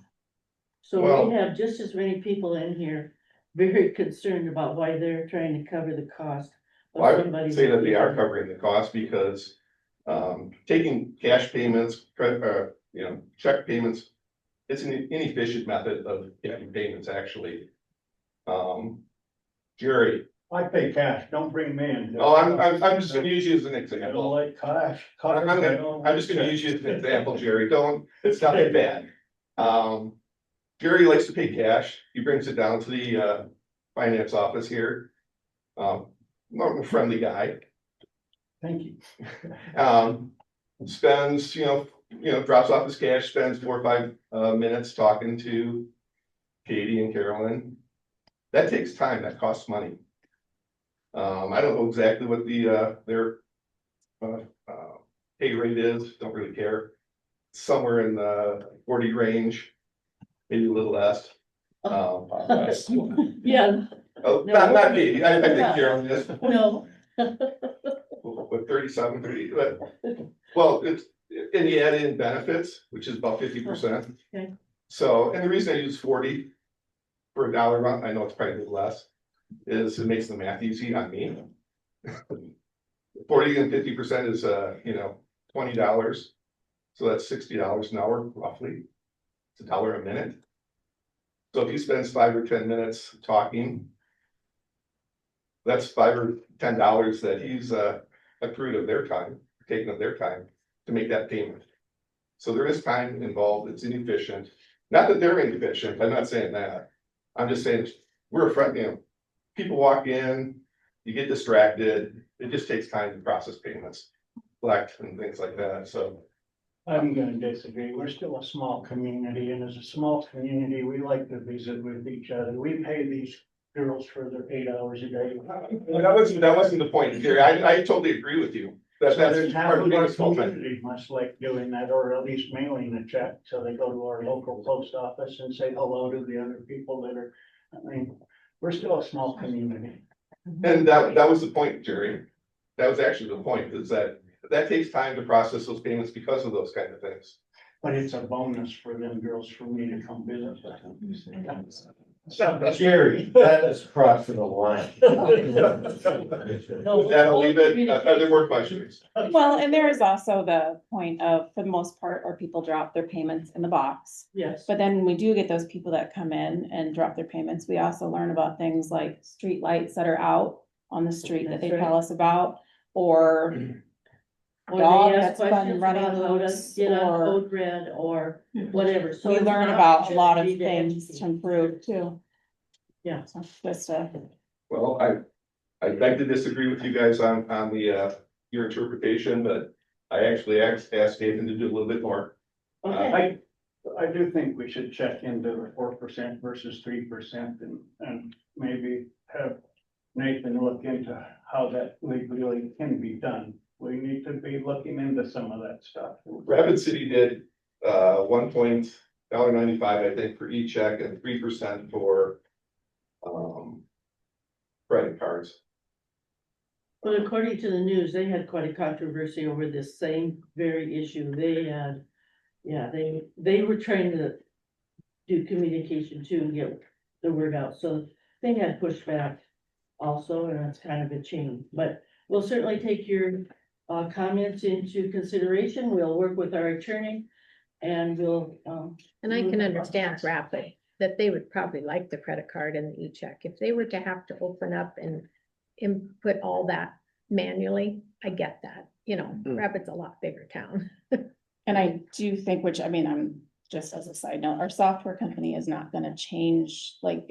So Well- we have just as many people in here very concerned about why they're trying to cover the cost. of well, I would somebody's- say that they are covering the cost because, taking cash payments, credit, check payments. It's an inefficient method of getting payments, actually. Jerry, I pay cash, don't bring me in. oh, I'm just gonna use you as an I don't example. like cash. I'm just gonna use you as an example, Jerry, it's not that bad. Jerry likes to pay cash, he brings it down to the, finance office here. Not a friendly guy, Thank you. spends, drops off his cash, spends 4 or 5 minutes talking to Katie and Carolyn. That takes time, that costs money. I don't know exactly what their pay rate is, don't really care. Somewhere in the 40 range, maybe a little less. Yeah, Oh, not Katie, I think Carolyn is. no, What, 37, 30, but, well, it's, and you add in benefits, which is about 50%. Okay. So, and the reason I use 40 for a dollar amount, I know it's probably a little less, is it makes the math easy on me. 40 and 50% is, $20. So that's $60 an hour roughly. It's $1 a minute. So if he spends 5 or 10 minutes talking, that's $5 or $10 that he's accrued of their time, taken of their time to make that payment. So there is time involved, it's inefficient. Not that they're inefficient, I'm not saying that. I'm just saying, we're a front, people walk in, you get distracted, it just takes time to process payments, collect and things like that, so. I'm gonna disagree. We're still a small community, and as a small community, we like to visit with each other. We pay these girls for their 8 hours a day. That wasn't the point, Jerry, I totally agree with you. So That's there's half part of of being our a small town. community must like doing that, or at least mailing a check, so they go to our local post office and say hello to the other people that are, we're still a small community. And that was the point, Jerry. That was actually the point, is that takes time to process those payments because of those kind of things. But it's a bonus for them girls for me to come visit with them. Jerry, that is crossing the line. That'll leave it, are there more questions? Well, and there is also the point of, for the most part, our people drop their payments in the box. yes, But then when we do get those people that come in and drop their payments, we also learn about things like street lights that are out on the street that they That's tell us about, or or dog they that's ask been questions running about how to loose, get on or- code red or whatever. So we it's learn an about a lot of opportunity to things educate. to improve too. Yeah. So just a. Well, I beg to disagree with you guys on the your interpretation, but I actually asked Nathan to do a little bit more. Okay, I do think we should check into the 4% versus 3% and maybe have Nathan look into how that legally can be done. We need to be looking into some of that stuff. Rapid City did $1.95, I think, for each check and 3% for credit cards. Well, according to the news, they had quite a controversy over this same very issue. They had, yeah, they were trying to do communication too and get the word out, so they had pushback also, and that's kind of a chain, but we'll certainly take your comments into consideration. We'll work with our attorney and we'll, And I can understand Rapid, that they would probably like the credit card and the e-check. If they were to have to open up and input all that manually, I get that, you know, Mm. Rapid's a lot bigger town. And I do think, which, I mean, I'm just as a side note, our software company is not gonna change, like.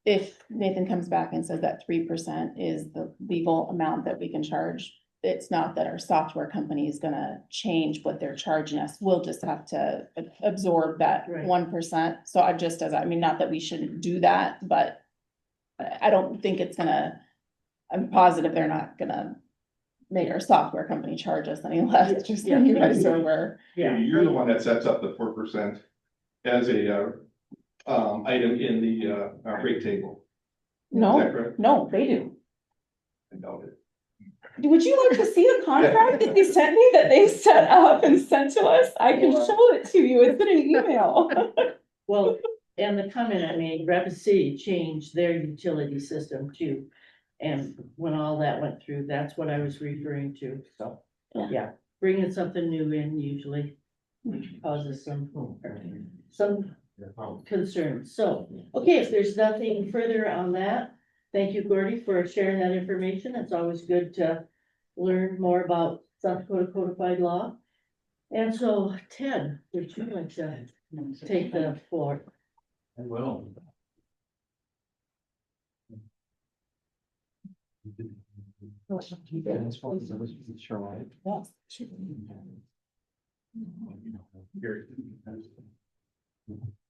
If Nathan comes back and says that 3% is the legal amount that we can charge, it's not that our software company is gonna change what they're charging us. We'll just have to absorb that Right. 1%. So I just, as, I mean, not that we shouldn't do that, but I don't think it's gonna, I'm positive they're not gonna make our software company charge us any less, just so you guys are aware. yeah. You're the one that sets up the 4% as a, item in the, rate table. Is that No, correct? no, they do. I doubt it. Would you like to see the contract that they sent me, that they set up and sent to us? I can show it to you. It's in an email. Well, and the comment I made, Rapid City changed their utility system too. And when all that went through, that's what I was referring to, so, yeah, bringing something new in usually causes some concern. So, okay, if there's nothing further on that, thank you, Gordy, for sharing that information. It's always good to learn more about South Dakota codified law. And so, Ted, would you like to take the floor? I will. Thank you.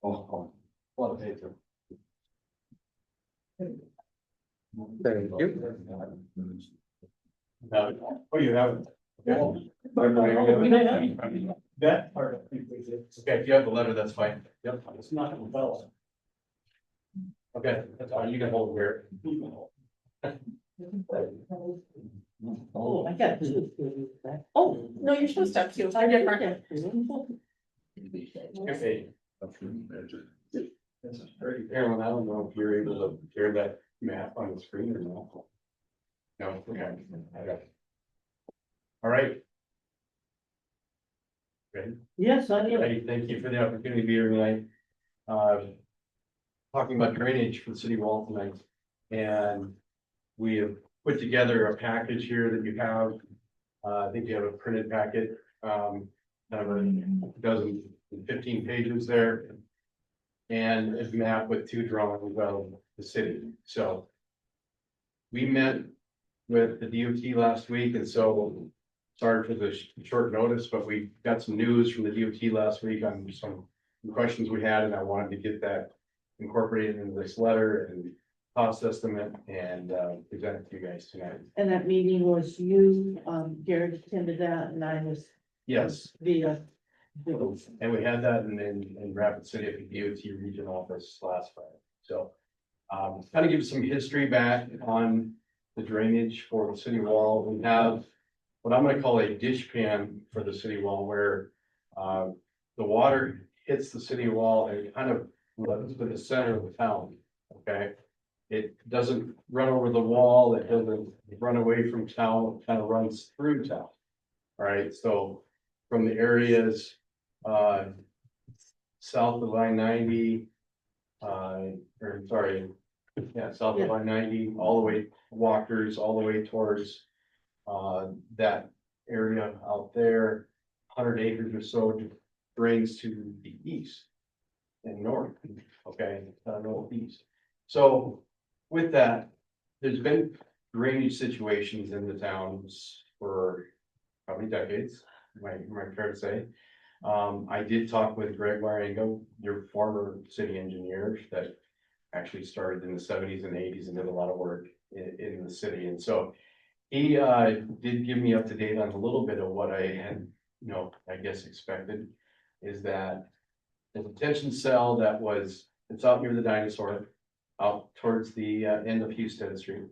Oh, you haven't? That part, I think we did. Okay, if you have the letter, that's fine. Yep. It's not a bell. Okay, that's fine. You can hold here. Oh, I got two. Oh, no, you're supposed to have two. I'm different. Okay. Aaron, I don't know if you're able to share that map on the screen or not. No, okay. I got it. All right. Ready? Yes, I do. Hey, thank you for the opportunity to be here tonight. Talking about drainage for the city wall tonight. And we have put together a package here that you have. I think you have a printed packet, kind of a dozen, 15 pages there. And a map with 2 drawings of the city. So we met with the DOT last week, and so sorry for the short notice, but we got some news from the DOT last week on some questions we had, and I wanted to get that incorporated into this letter and cost estimate and present it to you guys tonight. And that meeting was you, Garrett attended that, and I was Yes, via. and we had that in Rapid City at the DOT regional office last Friday. So kind of give some history back on the drainage for the city wall. We have what I'm going to call a dish pan for the city wall, where the water hits the city wall and it kind of runs to the center of the town. Okay, it doesn't run over the wall, it doesn't run away from town, it kind of runs through town. All right, so from the areas south of I-90, south of I-90, all the way Walkers, all the way towards that area out there, 100 acres or so drains to the east and north, okay, northeast. So with that, there's been drainage situations in the towns for probably decades, am I fair to say? I did talk with Greg Marengo, your former city engineer that actually started in the 70s and 80s and did a lot of work in the city. And so he did give me up to date on a little bit of what I had, I guess expected, is that the detention cell it's out near the dinosaur, out towards the end of Houston Street.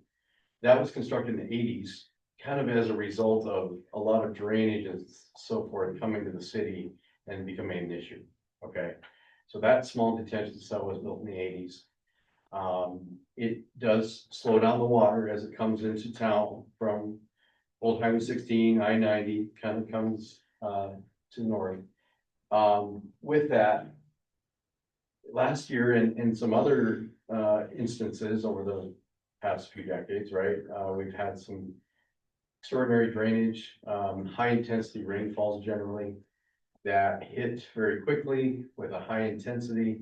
That was constructed in the 80s kind of as a result of a lot of drainage and so forth coming to the city and becoming an issue, okay? So that small detention cell was built in the eighties. It does slow down the water as it comes into town from Old Highway 16, I-90, kind of comes to north. With that, last year and some other instances over the past few decades, right? We've had some extraordinary drainage, high intensity rainfalls generally that hit very quickly with a high intensity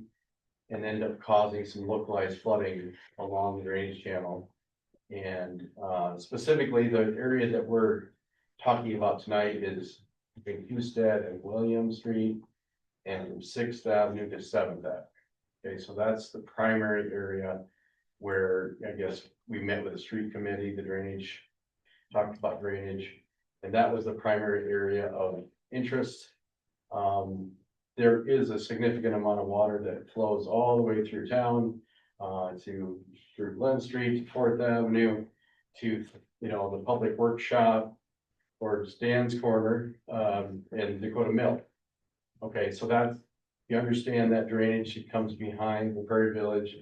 and end up causing some localized flooding along the drainage channel. And specifically, the area that we're talking about tonight is between Husted and William Street and from Sixth Avenue to Seventh Avenue. Okay, so that's the primary area where I guess we met with the street committee, the drainage, talked about drainage, and that was the primary area of interest. There is a significant amount of water that flows all the way through town, through Glen Street, to Fourth Avenue, to, the public workshop, or Stan's Corner, and Dakota Mill. Okay, so that's, you understand that drainage comes behind the Prairie Village,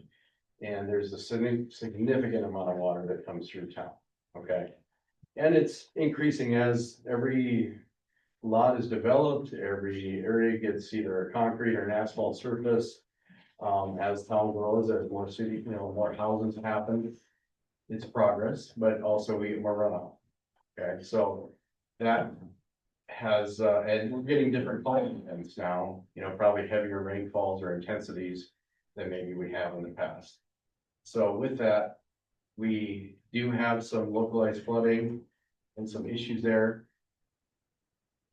and there's a significant amount of water that comes through town, okay? And it's increasing as every lot is developed, every area gets either a concrete or an asphalt surface. As town grows, as more city, more houses happen, it's progress, but also we get more runoff. Okay, so that has, and we're getting different climate events now, probably heavier rainfalls or intensities than maybe we have in the past. So with that, we do have some localized flooding and some issues there.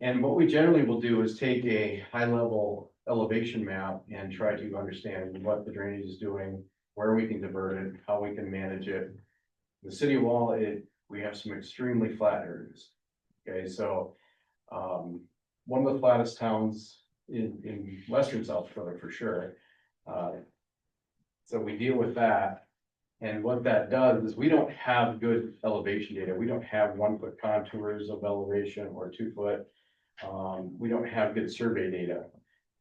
And what we generally will do is take a high level elevation map and try to understand what the drainage is doing, where we can divert it, how we can manage it. The city wall, we have some extremely flat areas. Okay, so one of the flattest towns in western South Dakota for sure. So we deal with that. And what that does is we don't have good elevation data. We don't have 1 foot contours of elevation or 2 foot. We don't have good survey data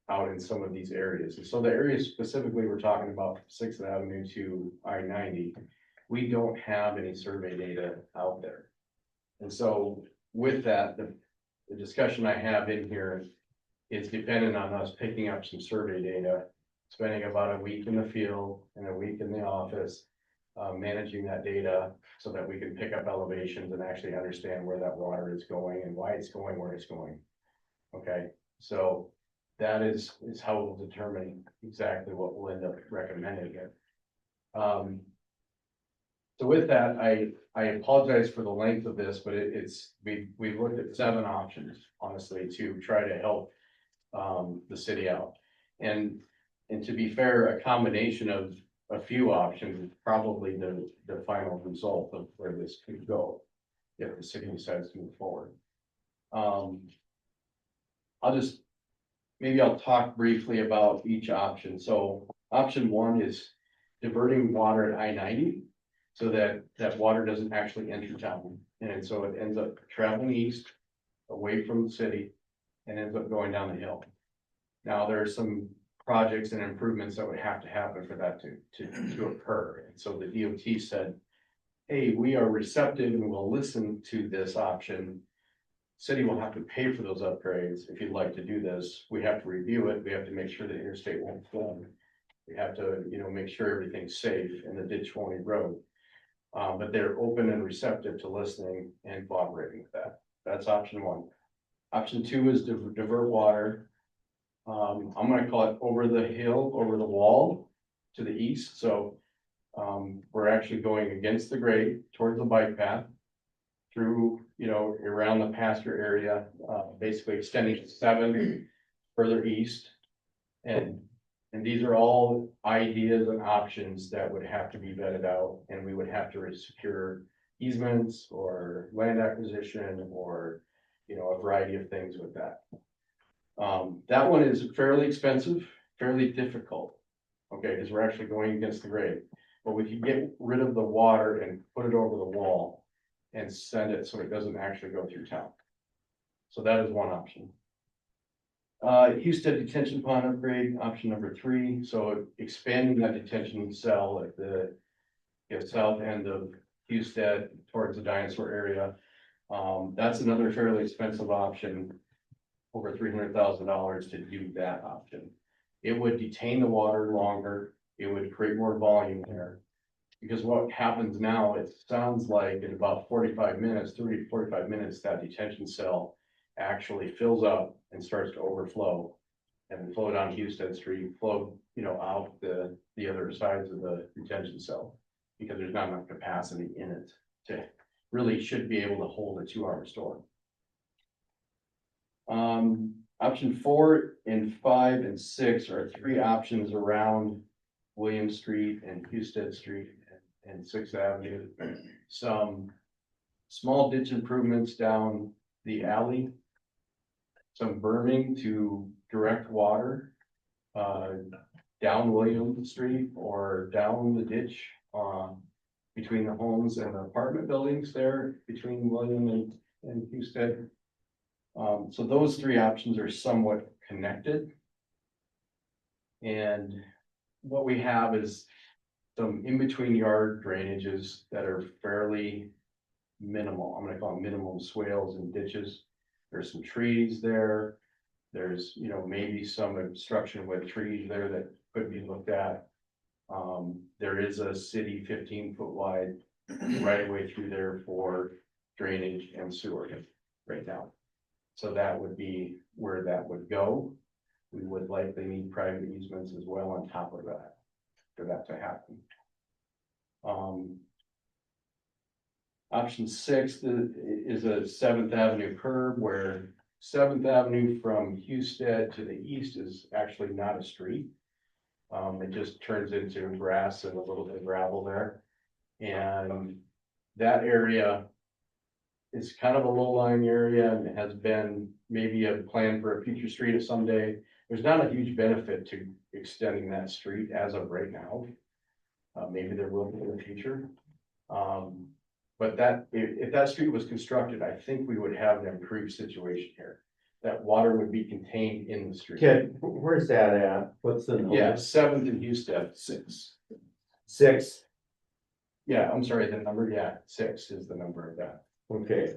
out in some of these areas. And so the areas specifically we're talking about from Sixth Avenue to I-90, we don't have any survey data out there. And so with that, the discussion I have in here is dependent on us picking up some survey data, spending about a week in the field and a week in the office, managing that data so that we can pick up elevations and actually understand where that water is going and why it's going where it's going. Okay, so that is how we'll determine exactly what we'll end up recommending here. So with that, I apologize for the length of this, but we've looked at 7 options, honestly, to try to help the city out. And to be fair, a combination of a few options is probably the final result of where this could go if the city decides to move forward. I'll talk briefly about each option. So option 1 is diverting water at I-90 so that water doesn't actually enter town. And so it ends up traveling east away from the city and ends up going down the hill. Now there are some projects and improvements that would have to happen for that to occur. And so the DOT said, hey, we are receptive and we'll listen to this option. City will have to pay for those upgrades. If you'd like to do this, we have to review it. We have to make sure the interstate won't flood. We have to, make sure everything's safe and the ditch won't erode. But they're open and receptive to listening and cooperating with that. That's option 1. Option 2 is to divert water. I'm gonna call it over the hill, over the wall to the east. So we're actually going against the grade towards the bike path through, around the pasture area, basically extending 7 further east. And these are all ideas and options that would have to be vetted out, and we would have to secure easements or land acquisition or, a variety of things with that. That one is fairly expensive, fairly difficult, okay, because we're actually going against the grade. But we can get rid of the water and put it over the wall. and send it so it doesn't actually go through town. So that is one option. Houston detention pond upgrade, option number 3, so expanding that detention cell at the south end of Houston towards the dinosaur area. That's another fairly expensive option, over $300,000 to do that option. It would detain the water longer, it would create more volume there. Because what happens now, it sounds like in about 45 minutes, 30 to 45 minutes, that detention cell actually fills up and starts to overflow. And flow down Houston Street, flow, out the other sides of the detention cell. Because there's not enough capacity in it to really should be able to hold a 2-hour storm. Option 4 and 5 and 6 are 3 options around William Street and Houston Street and 6th Avenue. Some small ditch improvements down the alley. Some berming to direct water down William Street or down the ditch between the homes and the apartment buildings there between William and Houston. So those 3 options are somewhat connected. And what we have is some in-between yard drainages that are fairly minimal. I'm gonna call them minimum swales and ditches. There's some trees there. There's, maybe some obstruction with trees there that could be looked at. There is a city 15-foot wide right of way through there for drainage and sewer right now. So that would be where that would go. We would likely need private easements as well on top of that, for that to happen. Option 6 is a 7th Avenue curb where 7th Avenue from Houston to the east is actually not a street. It just turns into grass and a little bit of gravel there. And that area is kind of a low-lying area and has been maybe a plan for a future street of someday. There's not a huge benefit to extending that street as of right now. Maybe there will be in the future. But if that street was constructed, I think we would have an improved situation here. That water would be contained in the street. Ted, where's that at? What's the number? Yeah, 7th and Houston, 6. 6, Yeah, I'm sorry, the number, 6 is the number of that. okay.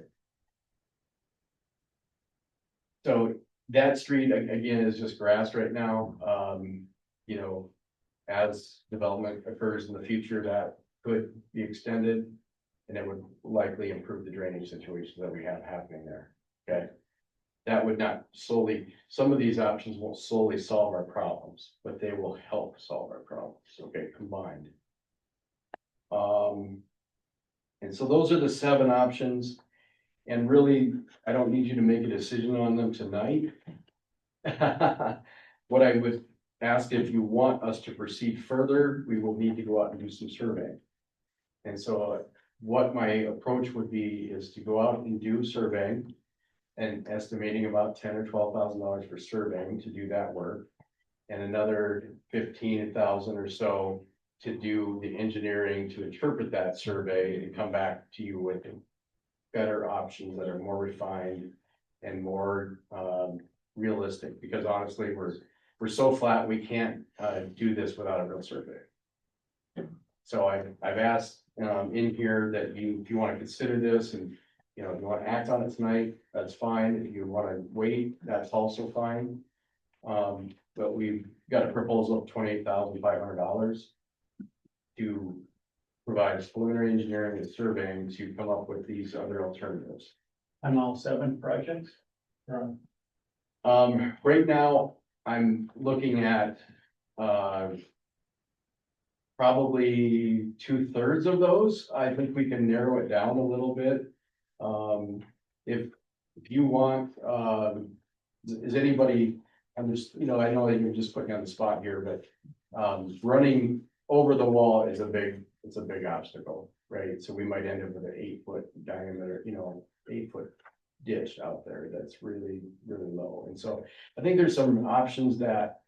So that street, again, is just grass right now. As development occurs in the future, that could be extended. And it would likely improve the drainage situation that we have happening there, okay? That would not solely, some of these options won't solely solve our problems, but they will help solve our problems, okay, combined. And so those are the 7 options. And really, I don't need you to make a decision on them tonight. What I would ask, if you want us to proceed further, we will need to go out and do some surveying. And so what my approach would be is to go out and do surveying and estimating about $10,000 or $12,000 for surveying to do that work. And another 15,000 or so to do the engineering to interpret that survey and come back to you with better options that are more refined and more realistic, because honestly, we're so flat, we can't do this without a real survey. So I've asked in here that if you want to consider this and, if you want to act on it tonight, that's fine. If you want to wait, that's also fine. But we've got a proposal of $28,500 to provide preliminary engineering and surveying to come up with these other alternatives. On all 7 projects? Right now, I'm looking at probably 2/3 of those. I think we can narrow it down a little bit. If you want, is anybody, I'm just, I know that you're just putting on the spot here, but running over the wall is it's a big obstacle, right? So we might end up with an 8-foot diameter, 8-foot ditch out there that's really, really low. And so I think there's some options that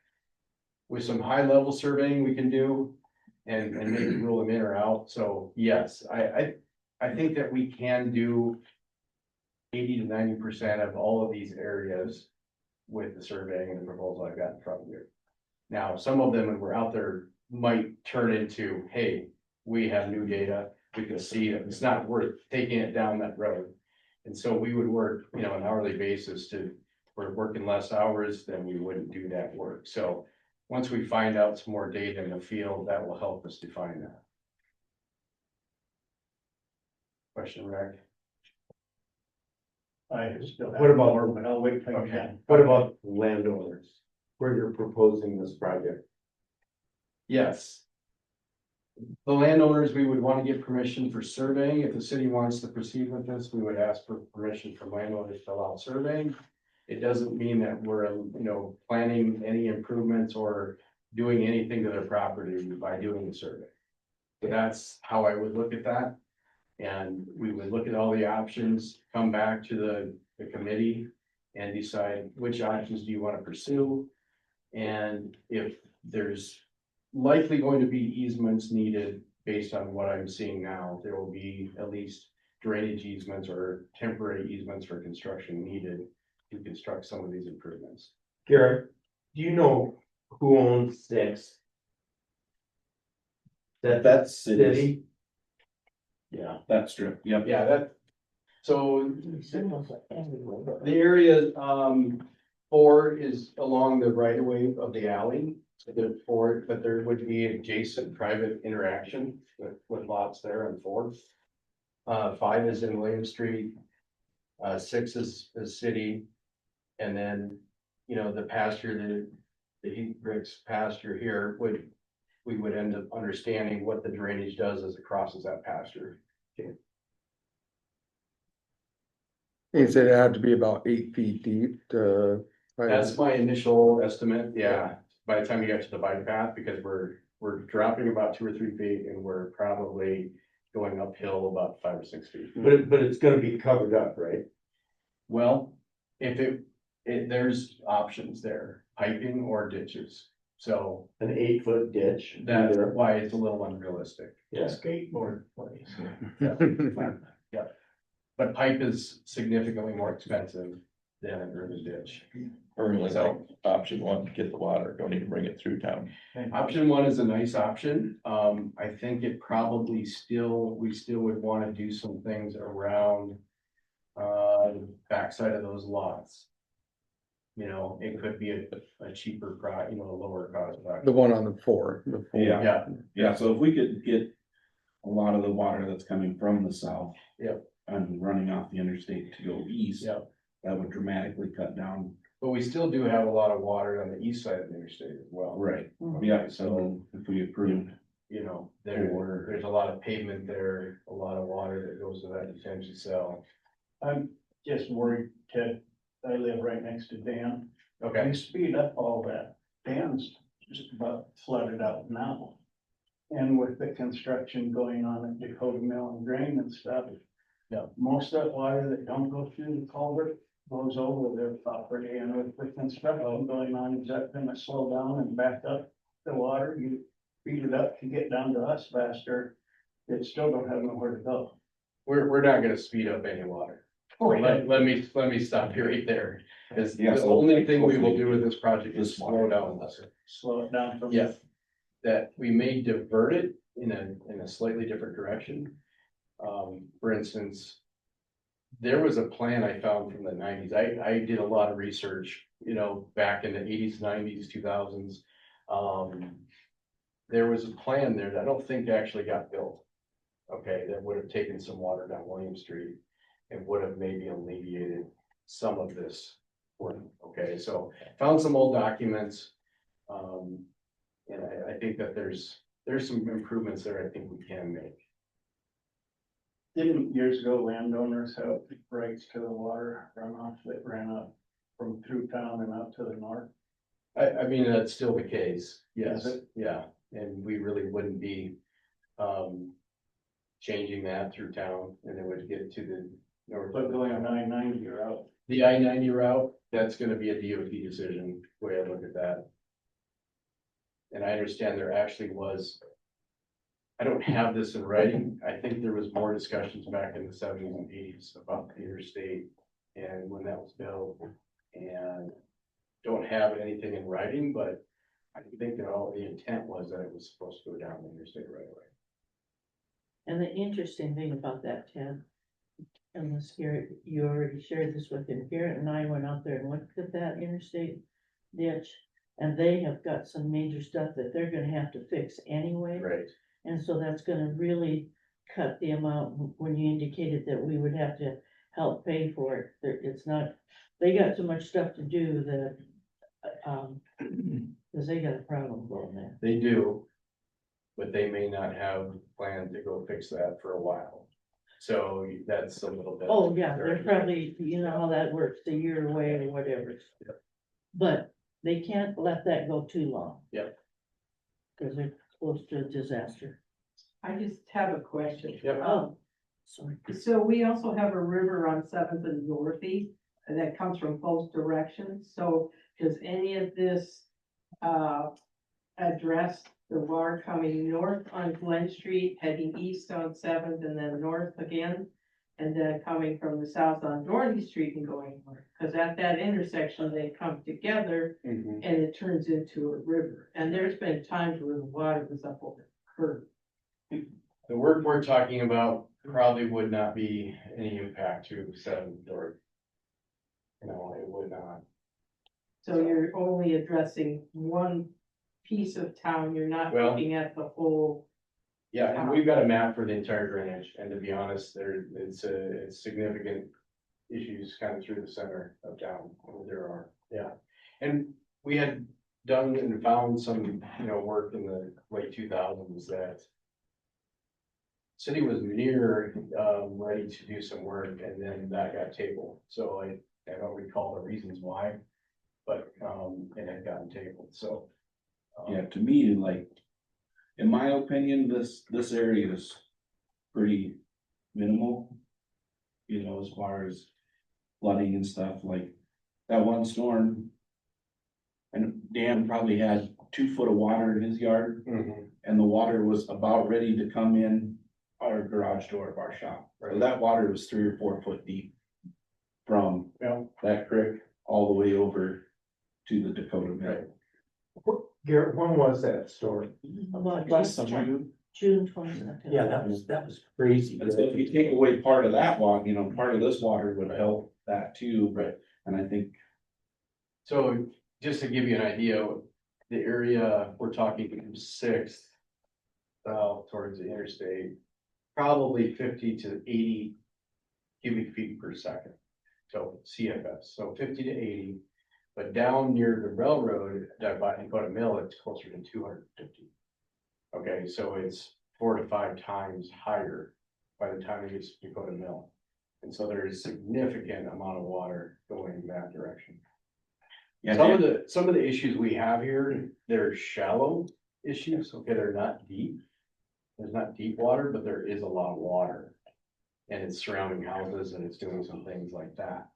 with some high level surveying we can do and maybe rule them in or out. So yes, I think that we can do 80 to 90% of all of these areas with the surveying and the proposal I've got in front of you. Now, some of them, when we're out there, might turn into, hey, we have new data, we can see that it's not worth taking it down that road. And so we would work, an hourly basis if we're working less hours, then we wouldn't do that work. So once we find out some more data in the field, that will help us define that. Question, Rick? I still have What about- more, but I'll wait till you're Okay, done. what about landowners, where you're proposing this project? Yes. The landowners, we would want to give permission for surveying. If the city wants to proceed with this, we would ask for permission from landowners to allow surveying. It doesn't mean that we're, planning any improvements or doing anything to their property by doing the survey. So that's how I would look at that. And we would look at all the options, come back to the committee and decide which options do you want to pursue. And if there's likely going to be easements needed based on what I'm seeing now, there will be at least drainage easements or temporary easements for construction needed to construct some of these improvements. Garrett, do you know who owns Six? That's City? Yeah, That's true. Yep. Yeah, so The the area, 4 is along the right of way of the alley. The 4, but there would be adjacent private interaction with lots there on 4. 5 is in William Street. 6 is city. And then, the pasture, the Heath Bricks pasture here we would end up understanding what the drainage does as it crosses that pasture. You said it had to be about 8 feet deep to. That's my initial estimate, yeah, by the time you get to the bike path, because we're dropping about 2 or 3 feet and we're probably going uphill about 5 or 6 feet. But it's gonna be covered up, right? Well, if there's options there, piping or ditches, so An 8-foot ditch. that's why it's a little unrealistic. Yeah. Skateboard place. Yeah. But pipe is significantly more expensive than a urban ditch. Or like So- option 1, get the water, don't even bring it through town. Option 1 is a nice option. I think it probably we still would want to do some things around the backside of those lots. It could be a cheaper a lower cost. The one on the 4. Yeah, Yeah, so if we could get a lot of the water that's coming from the south. Yep. And running off the interstate to go east. Yep. That would dramatically cut down. but we still do have a lot of water on the east side of the interstate as well. Right. Mhm. Yeah, so if we approved. There's a lot of pavement there, a lot of water that goes to that detention cell. I'm just worried, Ted, I live right next to Dan. Okay, You speed up all that, Dan's just about flooded out now. And with the construction going on at Dakota Mill and Drain and stuff. Yeah. Most of that water that don't go through the culvert goes over their property, and with the construction going on, is that gonna slow down and back up the water? You speed it up to get down to us faster, it still don't have nowhere to go. we're not gonna speed up any water. Let me stop you right there, because Yeah, the so only thing we will do with this project is This slow water. down this. Slow it down from. Yeah, that we may divert it in a slightly different direction. For instance, there was a plan I found from the 90s. I did a lot of research, back in the 80s, 90s, 2000s. There was a plan there that I don't think actually got built. Okay, that would have taken some water down William Street and would have maybe alleviated some of this work. Okay, so found some old documents. And I think that there's some improvements there I think we can make. Didn't years ago landowners have rights to the water runoff that ran up from through town and out to the north? I mean, that's still the case, yes, Is it? yeah, and we really wouldn't be, changing that through town, and it would get to the north. But going on I-90, you're out. The I-90 route, that's gonna be a DOT decision, the way I look at that. And I understand there actually was I don't have this in writing. I think there was more discussions back in the seventies and eighties about the interstate and when that was built. And don't have anything in writing, but I think that all the intent was that it was supposed to go down the interstate right away. And the interesting thing about that, Ted, and this here, you already shared this with him, Garrett and I went out there and looked at that interstate ditch. And they have got some major stuff that they're gonna have to fix anyway. Right. And so that's gonna really cut the amount when you indicated that we would have to help pay for it. It's not, they got so much stuff to do that, cause they got a problem going there. They do. But they may not have planned to go fix that for a while. So that's a little bit. Oh, yeah, they're probably, you know how that works, a year away or whatever. But they can't let that go too long. Yep. Cause they're close to a disaster. I just have a question. Yep. Oh, sorry. So we also have a river on Seventh and Northeast that comes from both directions. So does any of this address the water coming north on Glen Street, heading east on Seventh and then north again? And then coming from the south on Dorothy Street and going north? Because at that intersection, they come together Mhm. and it turns into a river. And there's been times where the water was up over the curb. The work we're talking about probably would not be any impact to Seven or. No, it would not. So you're only addressing one piece of town, you're not Well- looking at the whole. Yeah, and we've got a map for the entire drainage, and to be honest, it's significant issues kind of through the center of town, there are, yeah. And we had done and found some, work in the late 2000s that city was near, ready to do some work, and then that got tabled, so I don't recall the reasons why, but, it had gotten tabled, so. Yeah, to me, like, in my opinion, this area is pretty minimal. You know, as far as flooding and stuff, like that one storm. And Dan probably had 2 foot of water in his yard, Mhm. and the water was about ready to come in our garage door of our shop. So that water was 3 or 4 foot deep. From Yeah. that creek all the way over to the Dakota Mill. Garrett, when was that story? About Last summer. June 20th. Yeah, that was crazy. And so if you take away part of that water, part of this water would help that too, but, and I think. So just to give you an idea, the area we're talking from Sixth south towards the interstate, probably 50 to 80 cubic feet per second. So CFS, so 50 to 80, but down near the railroad, down by Dakota Mill, it's closer to 250. Okay, so it's 4 to 5 times higher by the time it gets to Dakota Mill. And so there is significant amount of water going in that direction. Yeah, Some of the issues we have here, they're shallow issues, okay, they're not deep. There's not deep water, but there is a lot of water. And it's surrounding houses and it's doing some things like that.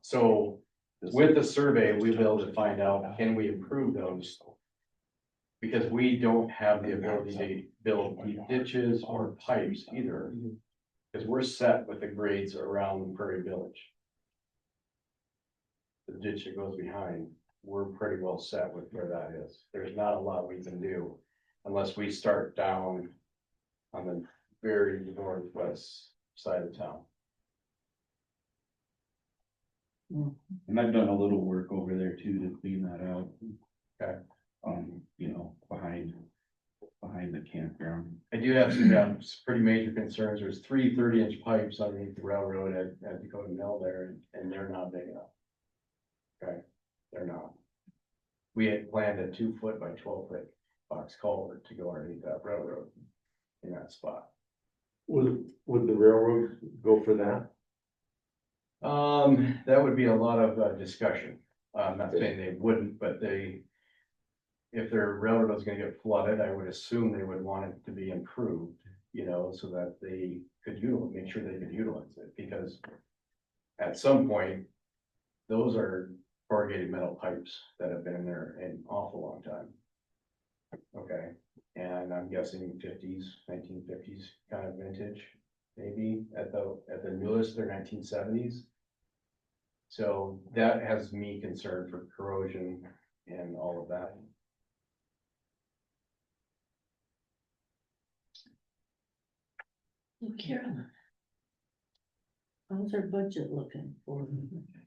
So with the survey, we'll be able to find out, can we improve those? Because we don't have the ability to build deep ditches or pipes either. Because we're set with the grades around Prairie Village. The ditch that goes behind, we're pretty well set with where that is. There's not a lot we can do unless we start down on the very northwest side of town. And I've done a little work over there too to clean that out. Okay. Behind the campground. I do have some pretty major concerns. There's 3 30-inch pipes underneath the railroad at Dakota Mill there, and they're not big enough. Okay, they're not. We had planned a 2 foot by 12 foot box culvert to go underneath that railroad in that spot. Would the railroad go for that? That would be a lot of discussion. I'm not saying they wouldn't, but if their railroad was gonna get flooded, I would assume they would want it to be improved, so that they could make sure they could utilize it, because at some point, those are corrugated metal pipes that have been in there an awful long time. Okay, And I'm guessing 1950s kind of vintage, maybe at the newest, they're 1970s. So that has me concerned for corrosion and all of that. Well, Carolyn. How's our budget looking for?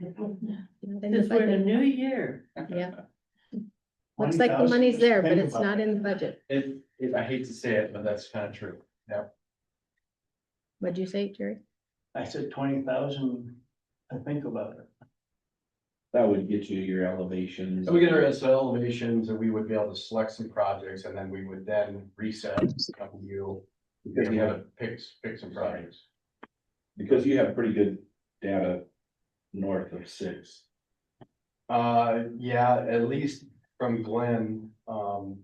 Since we're in a new year. Yeah. Looks like the money's there, but Think it's about not it. in the budget. I hate to say it, but that's kind of true. What'd you say, Jerry? I said 20,000 to think about it. That would get you your elevations. So we get our elevations and we would be able to select some projects and then we would then reset, come to you. Because we have to pick some projects. Because you have pretty good data north of 6. Yeah, at least from Glen, from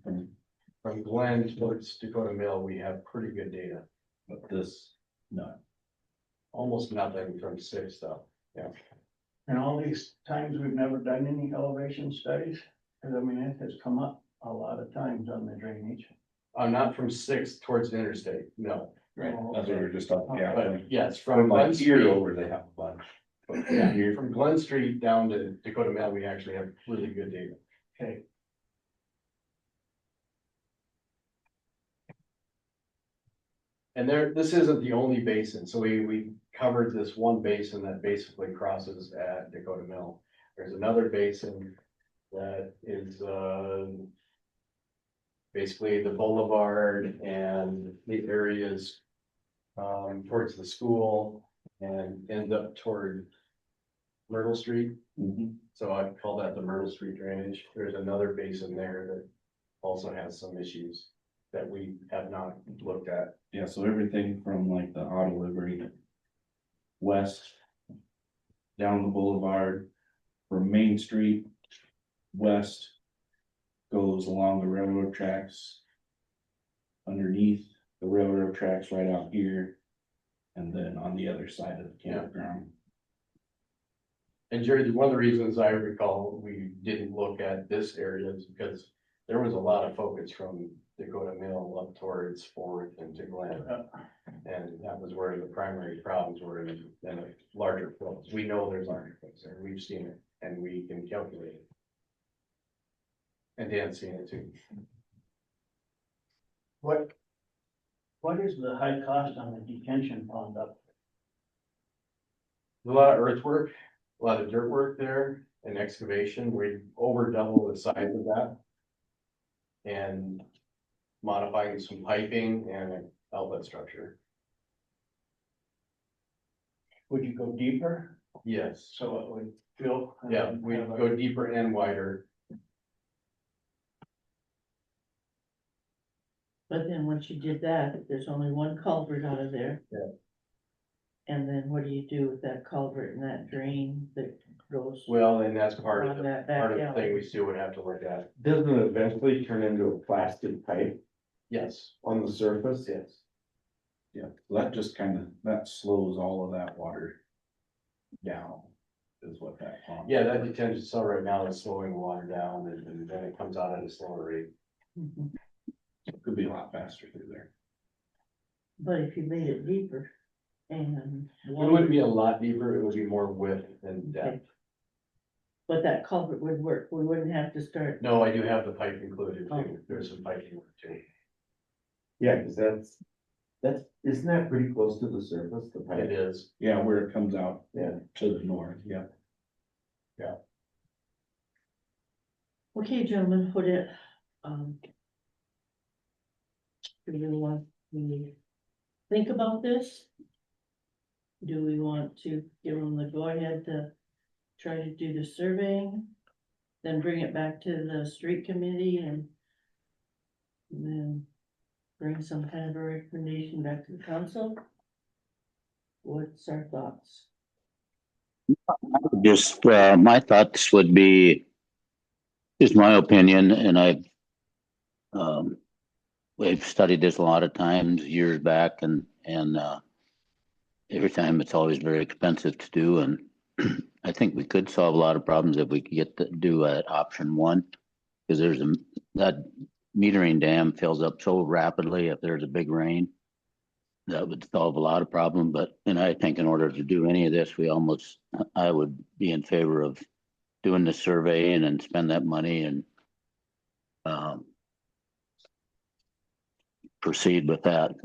Glen towards Dakota Mill, we have pretty good data. But this, no. Almost nothing from 6 though, yeah. And all these times, we've never done any elevation studies, because I mean, it has come up a lot of times on the drainage. Not from 6 towards the interstate, no. Right, that's what we were just talking about. But yes, From from Glen like here Street, over, they have a bunch. But yeah, here, from Glen Street down to Dakota Mill, we actually have really good data. Okay, And this isn't the only basin, so we covered this one basin that basically crosses at Dakota Mill. There's another basin that is, basically the boulevard and the areas, towards the school and end up toward Myrtle Street. mhm. So I call that the Myrtle Street drainage. There's another basin there that also has some issues that we have not looked at. Yeah, so everything from like the auto livery west down the boulevard from Main Street west goes along the railroad tracks underneath the railroad tracks right out here and then on the other side of the campground. And Jerry, one of the reasons I recall we didn't look at this area is because there was a lot of focus from Dakota Mill up towards Fourth and to Glen. And that was where the primary problems were in the larger flows. We know there's larger flows there. We've seen it and we can calculate it. And Dan's seen it too. what is the high cost on the detention pond up? A lot of earthwork, a lot of dirt work there and excavation. We over double the size of that. And modifying some piping and an outlet structure. Would you go deeper, Yes, so it would fill? yeah, we go deeper and wider. But then once you did that, there's only one culvert out of there. Yeah. And then what do you do with that culvert and that drain that goes Well, and that's part of on the, that part back of the thing alley? we still would have to look at. Doesn't it eventually turn into a plastic pipe Yes, on the surface? yes. Yeah, that just kind of, that slows all of that water down is what that pond. Yeah, that detention cell right now is slowing the water down and then it comes out at a slower rate. Mhm. Could be a lot faster through there. But if you made it deeper and. It wouldn't be a lot deeper, it would be more width than Okay. depth. But that culvert would work, we wouldn't have to start. No, I do have the pipe included Oh. too. There's some piping work too. Yeah, cause isn't that pretty close to the surface, the It pipe? is. Yeah, where it comes out. Yeah. To the north, yeah. Okay, gentlemen, what it, do we want, we think about this? Do we want to give them the go-ahead to try to do the surveying? Then bring it back to the street committee and then bring some kind of a recommendation back to the council? What's our thoughts? Just, my thoughts would be, is my opinion, and we've studied this a lot of times, years back, and every time it's always very expensive to do, and I think we could solve a lot of problems if we could do option one, because that metering dam fills up so rapidly if there's a big rain. That would solve a lot of problem, and I think in order to do any of this, I would be in favor of doing the survey and then spend that money and proceed with that.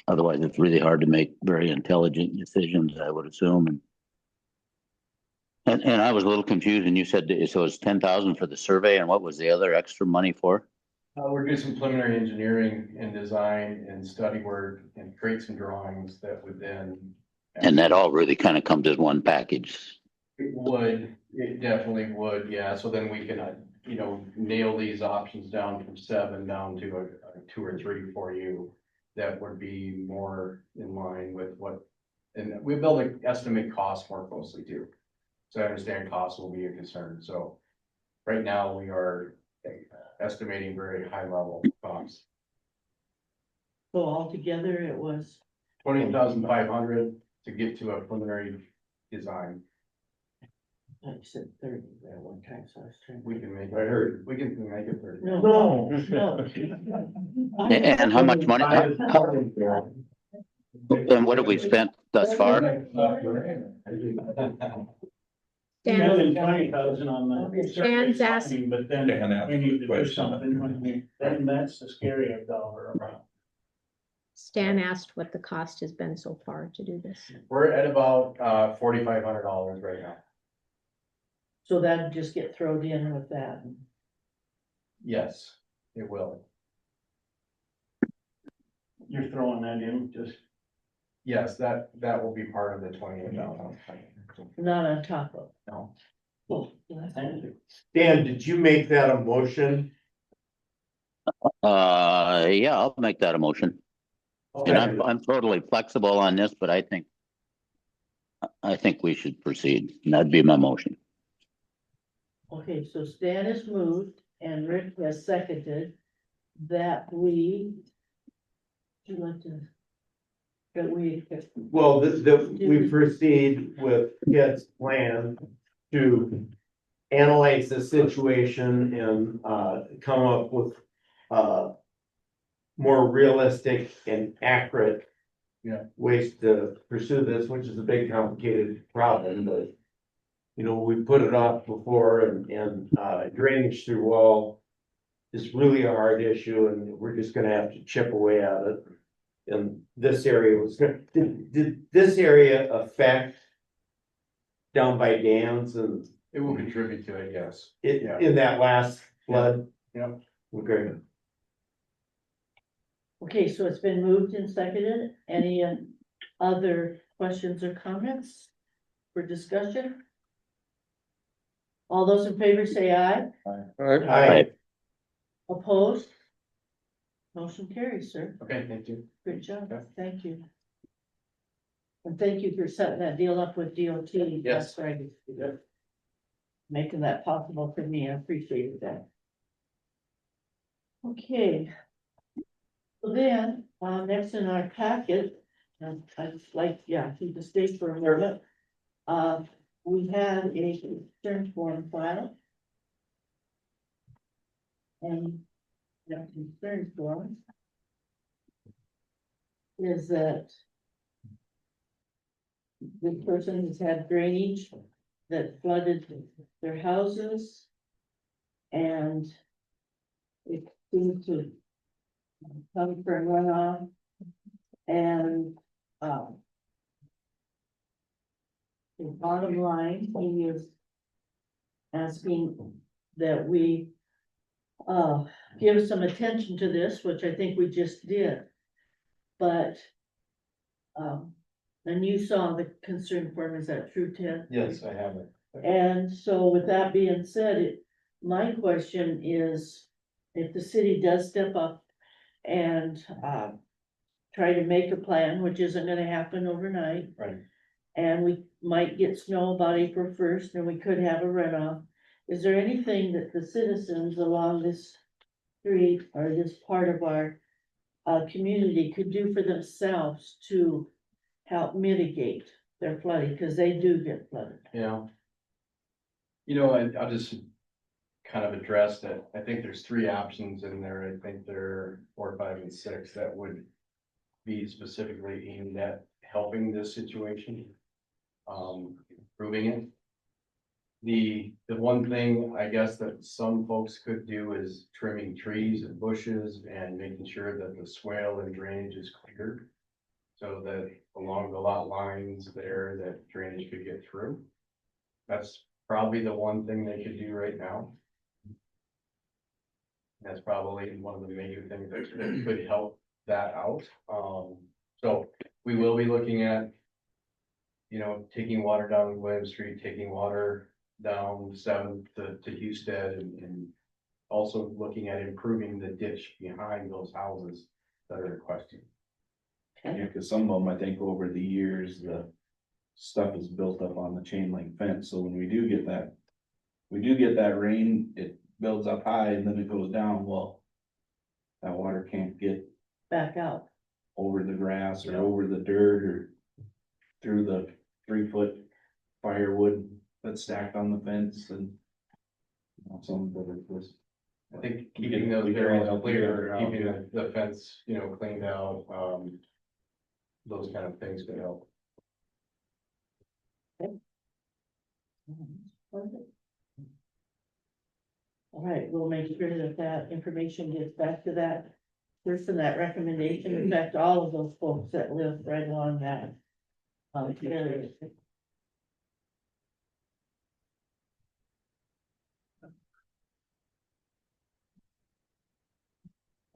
Otherwise, it's really hard to make very intelligent decisions, I would assume. And I was a little confused, and you said, so it's 10,000 for the survey, and what was the other extra money for? We're doing some preliminary engineering and design and study work and create some drawings that would then. And that all really kind of comes as one package. It definitely would, yeah, so then we can, nail these options down from 7 down to a 2 or 3 for you. That would be more in line with and we'll be able to estimate costs more closely too. So I understand costs will be a concern, so right now we are estimating very high level costs. So altogether, it was, 20,500 to get to a preliminary design. like you said, 30 at one time, so I was trying. We can make, I heard, we can make it 30. No. And how much money? And what have we spent thus far? Dan, 1,020,000 on the. Dan's asked- But then we need to do something, then that's the scary dollar amount. Stan asked what the cost has been so far to do this. We're at about $4,500 right now. So that'd just get thrown in with that. Yes, it will. You're throwing that in, just. Yes, that will be part of the 28,000. Not on top of. No. Oh, Dan, did you make that a motion? Yeah, I'll make that a motion. And I'm totally flexible on this, but I think we should proceed, and that'd be my motion. Okay, so Stan has moved and Rick has seconded that we. Would you like to? That we. Well, we proceed with Kit's plan to analyze the situation and come up with more realistic and accurate ways to pursue this, which is a big complicated problem, but we put it off before, and drainage through wall is really a hard issue, and we're just gonna have to chip away at it. And this area did this area affect down by dams and It will contribute to it, yes. in that last flood? Yep. Okay. Okay, so it's been moved and seconded. Any other questions or comments for discussion? All those in favor say aye. Aye. Opposed? Motion carries, sir. Okay, thank you. Good job. Okay. Thank you. And thank you for setting that deal up with DOT. Yes. That's right. Making that possible for me. I appreciate that. Okay. So then, next in our packet, I'd like, keep the stage for a moment. We have a concern form file. And the concern form is that this person has had drainage that flooded their houses. And it seems to come from runoff. And the bottom line, he is asking that we give some attention to this, which I think we just did. But and you saw the concern form, is that true, Ted? Yes, I have it. And so with that being said, my question is, if the city does step up and try to make a plan, which isn't gonna happen overnight. Right. And we might get snow about April 1st, and we could have a runoff. Is there anything that the citizens along this street or this part of our community could do for themselves to help mitigate their flooding, because they do get flooded? Yeah. I'll just kind of addressed it. I think there's 3 options in there. I think there are 4, 5, and 6 that would be specifically aimed at helping this situation, improving it. The one thing I guess that some folks could do is trimming trees and bushes and making sure that the swale and drainage is cleared. So that along the lot lines there, that drainage could get through. That's probably the one thing they could do right now. That's probably one of the major things that could help that out. So we will be looking at, you know, taking water down William Street, taking water down 7th to Husted, and also looking at improving the ditch behind those houses that are requesting. Yeah, cause some of them, I think over the years, the stuff is built up on the chain link fence, so when we do get that rain, it builds up high and then it goes down, well, that water can't get Back out. over the grass or over the dirt or through the 3-foot firewood that's stacked on the fence and some of it was. I think We keeping can- those we can all areas help each clear, other out, keeping yeah. the fence, you know, cleaned out, those kind of things could help. All right, we'll make sure that that information gets back to that person, that recommendation, in fact, all of those folks that live right along that. Area.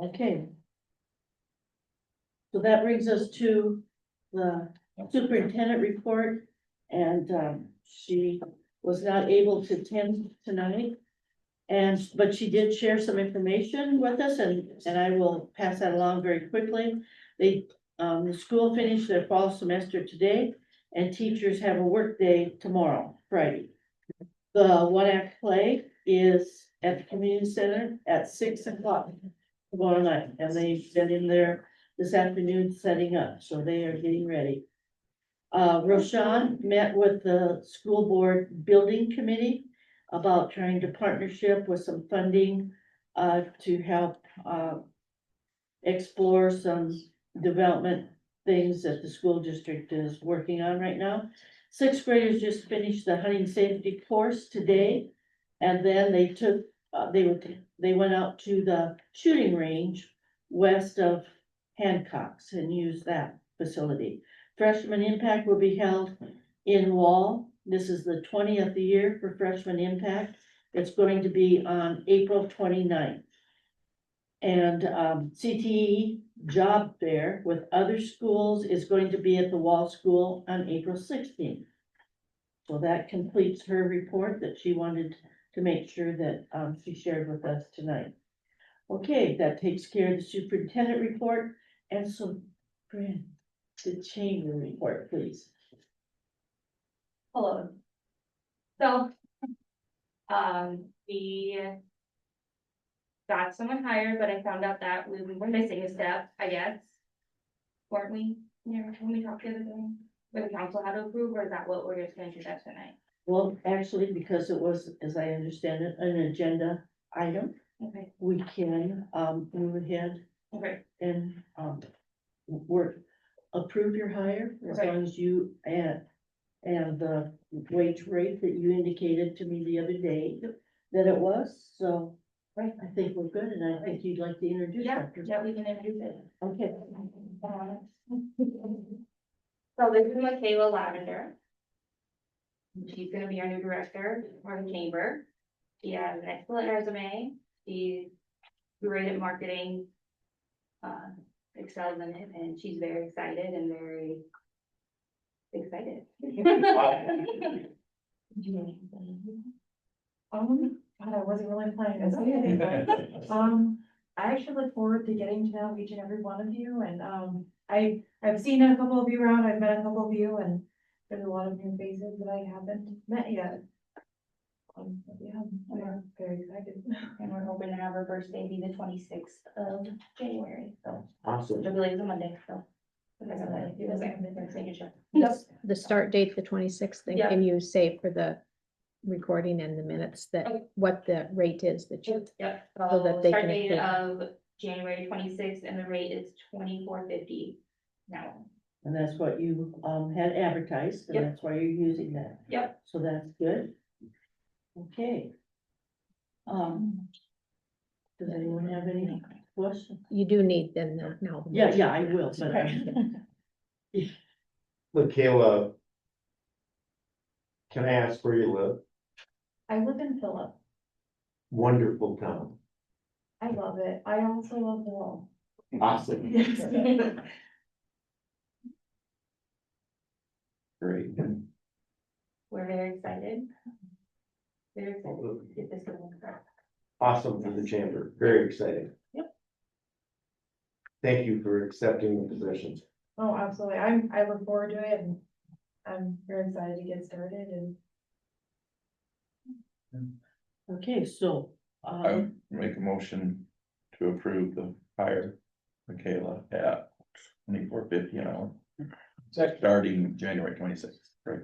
Okay. So that brings us to the superintendent report, and she was not able to attend tonight. But she did share some information with us, and I will pass that along very quickly. The school finished their fall semester today, and teachers have a work day tomorrow, Friday. The One Act play is at the community center at 6 o'clock tomorrow night, and they've been in there this afternoon setting up, so they are getting ready. Roshan met with the school board building committee about trying to partnership with some funding to help explore some development things that the school district is working on right now. 6th graders just finished the hunting safety course today, and then they took they went out to the shooting range west of Hancock's and used that facility. Freshman Impact will be held in Wall. This is the 20th year for Freshman Impact. It's going to be on April 29th. And CTE job fair with other schools is going to be at the Wall School on April 16th. So that completes her report that she wanted to make sure that she shared with us tonight. Okay, that takes care of the superintendent report. And so, Fran, the chamber report, please. Hello. So, we got someone hired, but I found out that we were missing a step, I guess. Weren't we, when we talked the other day, where the council had to approve, or is that what we're just gonna do that tonight? Well, actually, because it was, as I understand it, an agenda item, Okay, we can move ahead okay, and approve your hire as Okay. long as you and the wage rate that you indicated to me the other day that it was, so. Right. I think we're good, and I think you'd like to introduce yeah, Dr. yeah, we can introduce it. Okay, So this is Michaela Lavender. She's gonna be our new director for the chamber. She has an excellent resume. She's great at marketing. Excels in it, and she's very excited and very excited. God, I wasn't really planning to say anything. I actually look forward to getting to know each and every one of you, and, I've seen a couple of you around, I've met a couple of you, and there's a lot of new faces that I haven't met yet. Yeah, I'm very excited. And we're hoping to have her birthday be the 26th of January, so. Awesome. Which I believe is a Monday, so. Do the signature. The start date, the 26th, then Yeah. can you say for the recording and the minutes that, Okay. what the rate is that you, Yep, So that so they start can date approve. of January 26th, and the rate is $24.50 now. And that's what you, had advertised, and Yep. that's why you're using that. Yep. So that's good. Okay. Does anyone have any questions? you do need then now. the Yeah, motion. yeah, I will, but Okay. Michaela. Can I ask where you live? I live in Phillip. Wonderful town. I love it. I also love Wall. Awesome. Yes. Great. We're very excited. Very excited to get this going. Awesome for the chamber. Very exciting. Yep. Thank you for accepting the position. Oh, absolutely. I look forward to it and I'm very excited to get started and. okay, so, I make a motion to approve the hire Michaela at 24.50 an hour. Starting January 26th, right?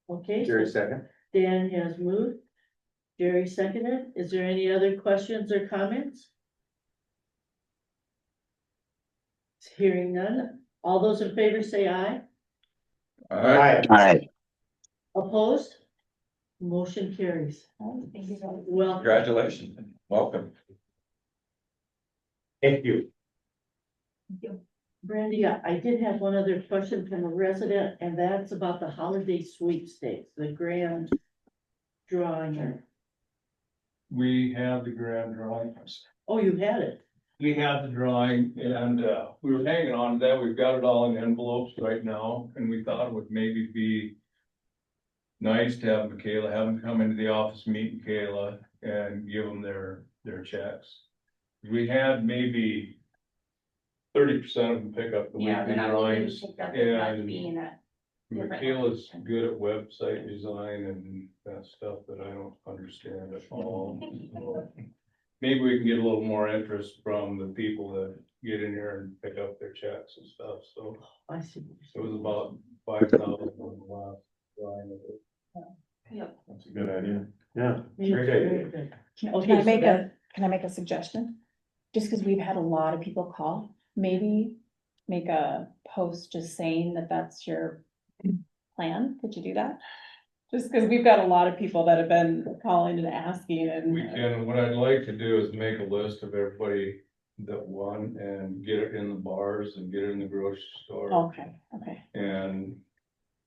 okay. Jerry so second. Dan has moved. Jerry seconded. Is there any other questions or comments? Hearing none. All those in favor say aye. Aye. Aye. Opposed? Motion carries. Thank you. Well, Congratulations, and welcome. Thank you. Brandy, I did have one other question from a resident, and that's about the holiday sweepstakes, the grand drawing. We have the grand drawings. Oh, you had it. We have the drawing and, we were hanging on to that. We've got it all in envelopes right now, and we thought it would maybe be nice to have Michaela, have them come into the office, meet Michaela and give them their checks. We had maybe 30% of them pick up the Yeah, weekly they're not really drawings. picked up as much And being a different Michaela's location. good at website design and that stuff that I don't understand at all. So maybe we can get a little more interest from the people that get in here and pick up their checks and stuff, so I see. it was about 5,000 on the last drawing of it. Yep. That's a good idea. Yeah. Very Great. good. Can Okay, I so make that- can I make a suggestion? Just because we've had a lot of people call, maybe make a post just saying that that's your plan. Could you do that? Just because we've got a lot of people that have been calling and asking and. We can, what I'd like to do is make a list of everybody that won and get it in the bars and get it in the grocery store. Okay, And,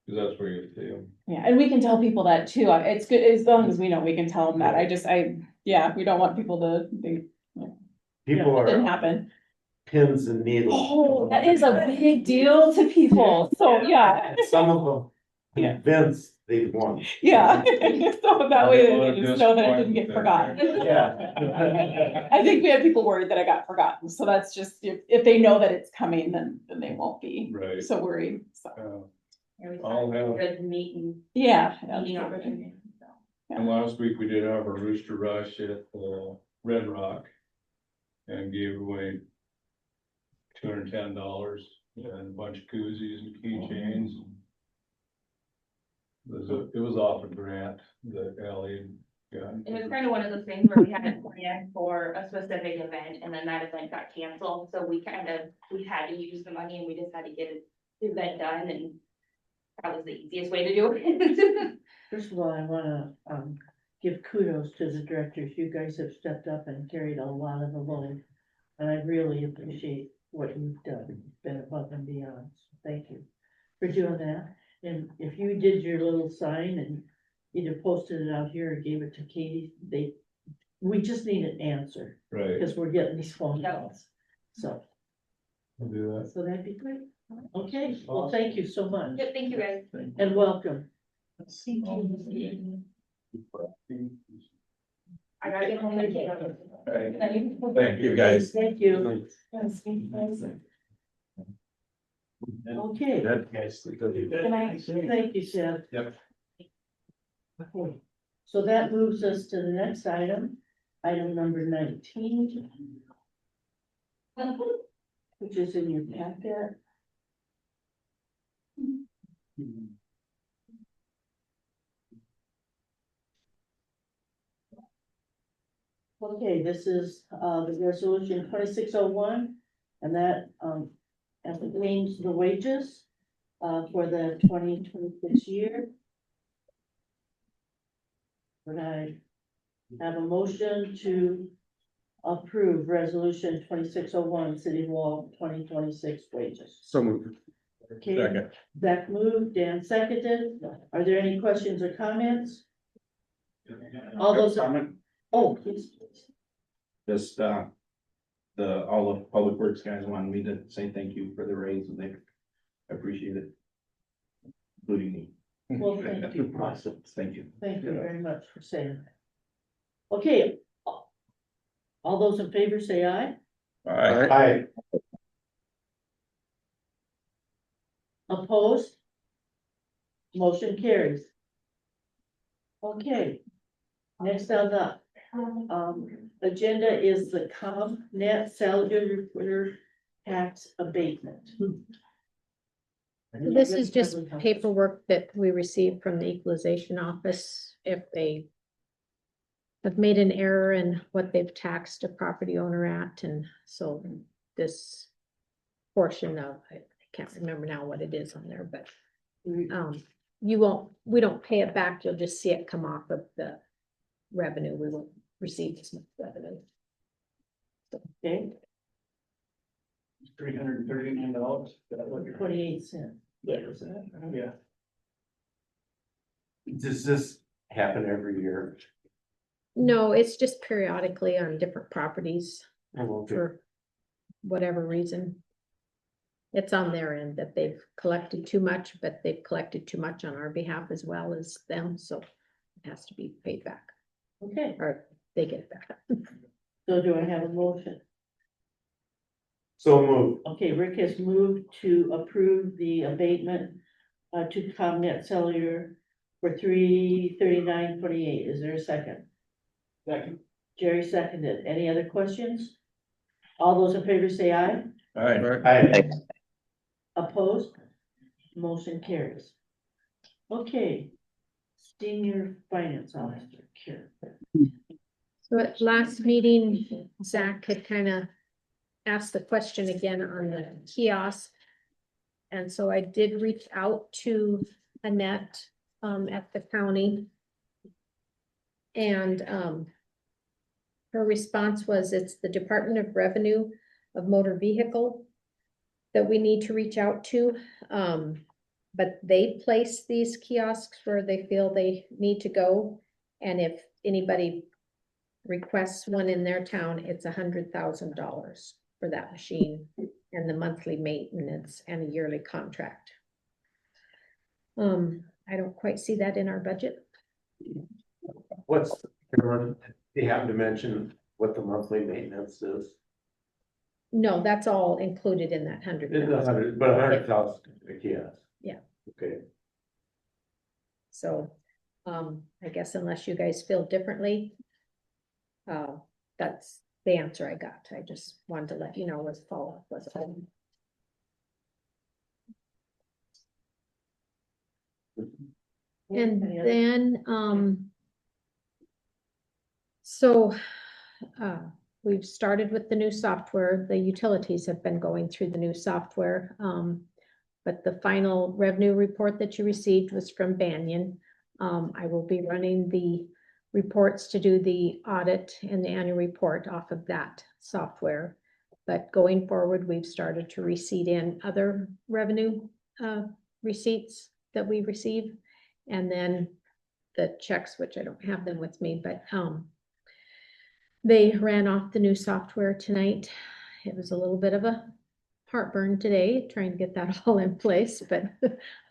cause that's where you see them. yeah, and we can tell people that too. It's good, as long as we know, we can tell them that. Yeah, we don't want people to think People it didn't are happen. pins and needles. Oh, that is a big deal to people. So, yeah. Some of them Yeah. convinced they've won. Yeah, so that way A lot they of just know that it didn't get disappointment forgotten. Yeah. I think we had people worried that I got forgotten, so that's just, if they know that it's coming, then they won't be Right. so worried, so, Yeah, we I'll thought have- good meeting, yeah. meeting opportunity, so. And last week we did have a rooster rush at Red Rock. And gave away $210 and a bunch of koozies and keychains. It was off a grant that Ally got. It was kind of one of those things where we had it planned for a specific event and then that event got canceled, so we had to use the money and we just had to get the event done and that was the easiest way to do it. First of all, I wanna, give kudos to the directors. You guys have stepped up and carried a lot of the load. And I really appreciate what you've done. It's been above and beyond. So thank you for doing that. And if you did your little sign and either posted it out here or gave it to Katie, we just need an answer. Right. Because we're getting these phone calls. So, I'll do that. so that'd be great. Okay, well, thank you so much Yep, thank you guys. and welcome. I gotta get home and get it. Thank you, guys. Thank you. Okay, Can I? thank you, Seth. Yep. Okay, so that moves us to the next item, item number 19. Which is in your packet. Okay, this is, the resolution 2601, and that, names the wages, for the 2026 year. Would I have a motion to approve resolution 2601, City Wall 2026 wages? So moved. Okay, Second. Zach moved, Dan seconded. Are there any questions or comments? All those, Comment, oh, please. just, all the public works guys wanted me to say thank you for the raise and they appreciate it. Including me. Well, thank you. Awesome, thank you. Thank you very much for saying that. Okay. All those in favor say aye. Aye. Opposed? Motion carries. Okay. Next on the agenda is the ComNet salary reporter tax abatement. This is just paperwork that we received from the equalization office if they have made an error in what they've taxed a property owner at, and so this portion of, I can't remember now what it is on there, but we don't pay it back, you'll just see it come off of the revenue, we won't receive this much revenue. Okay, $339. 28 cents. Yeah. Yeah. Does this happen every year? No, it's just periodically on different properties Oh, okay. for whatever reason. It's on their end that they've collected too much, but they've collected too much on our behalf as well as them, so it has to be paid back, Okay, or they get it back. so do I have a motion? So moved. Okay, Rick has moved to approve the abatement to ComNet Cellular for $339.28. Is there a second? Second. Jerry seconded. Any other questions? All those in favor say aye. Aye. Opposed? Motion carries. Okay. Senior Finance Officer, Karen. So at last meeting, Zach had kind of asked the question again on the kiosk. And so I did reach out to Annette at the county. And her response was, it's the Department of Revenue of Motor Vehicle that we need to reach out to. But they place these kiosks where they feel they need to go. And if anybody requests one in their town, it's $100,000 for that machine and the monthly maintenance and a yearly contract. I don't quite see that in our budget. What's, you happen to mention what the monthly maintenance is? No, that's all included in that It's 100,000. but 100,000 a kiosk. Yeah. Okay. So, I guess unless you guys feel differently, that's the answer I got. I just wanted to let you know what follow-up was. And then, we've started with the new software. The utilities have been going through the new software. But the final revenue report that you received was from Banyan. I will be running the reports to do the audit and the annual report off of that software. But going forward, we've started to receipt in other revenue receipts that we receive. And then the checks, which I don't have them with me, but they ran off the new software tonight. It was a little bit of a heartburn today, trying to get that all in place, but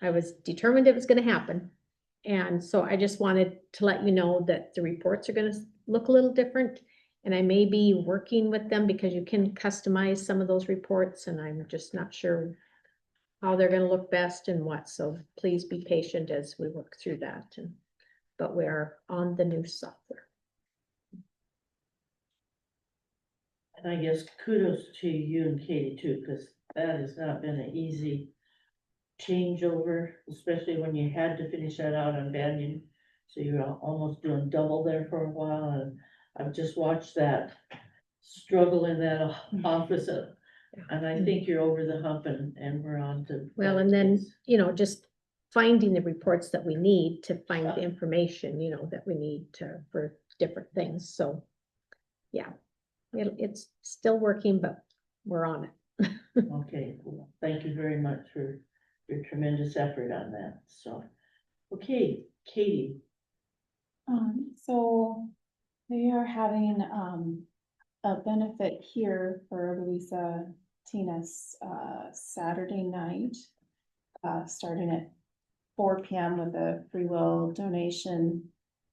I was determined it was going to happen. And so I just wanted to let you know that the reports are going to look a little different, and I may be working with them because you can customize some of those reports, and I'm just not sure how they're going to look best and what. So please be patient as we work through that. But we are on the new software. And I guess kudos to you and Katie too, because that has not been an easy changeover, especially when you had to finish that out on Banyan. So you're almost doing double there for a while, and I've just watched that struggle in that office, and I think you're over the hump and we're on to. Well, and then, you know, just finding the reports that we need to find the information, you know, that we need to, for different things, so. Yeah, it's still working, but we're on it. Okay, well, thank you very much for your tremendous effort on that, so. Okay, Katie, So they are having, a benefit here for Louisa Tina's, Saturday night. Starting at 4 PM with a free will donation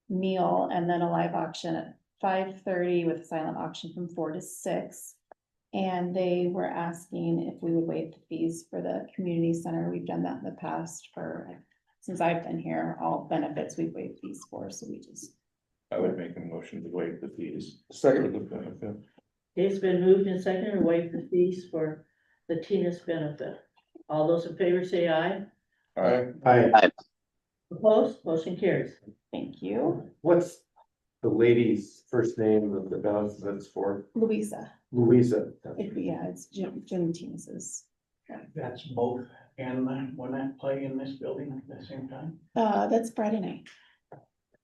meal and then a live auction at 5:30 with a silent auction from 4 to 6. And they were asking if we would waive the fees for the community center. We've done that in the past since I've been here, all benefits we've waived fees for, so we just. I would make a motion to waive the fees. Second with the benefit. it's been moved and seconded to waive the fees for the Tina's benefit. All those in favor say aye. Hi, Opposed, motion carries. Thank you. what's the lady's first name of the benefits for? Louisa, Louisa. it's Jim Tina's. That's both, and when I play in this building at the same time. That's Friday night.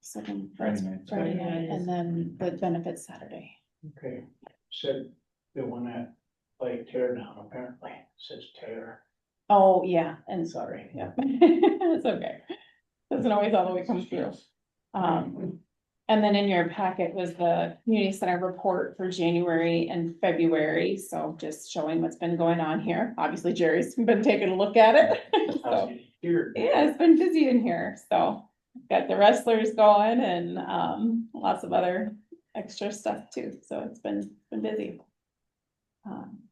Second, Friday night. Friday night, and then the benefits Saturday. Okay, said the one that play tear down apparently, says tear. Oh, yeah, and Sorry. yeah, it's okay. Doesn't always all the way come through. And then in your packet was the community center report for January and February, so just showing what's been going on here. Obviously Jerry's been taking a look at it. So, Here. yeah, it's been busy in here, so got the wrestlers going and lots of other extra stuff too, so it's been busy.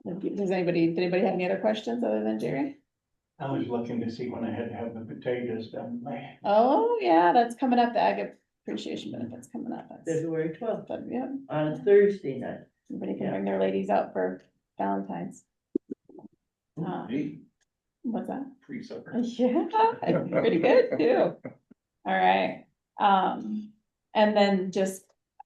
Did anybody have any other questions other than Jerry? I was looking to see when I had to have the potatoes done by. Oh, yeah, that's coming up, the ag appreciation benefits coming up. That's, February 12th, but yeah, on a Thursday night. everybody can bring their ladies out for Valentine's. Hey, What's that? free supper. Yeah, it's pretty good too. All right, and then just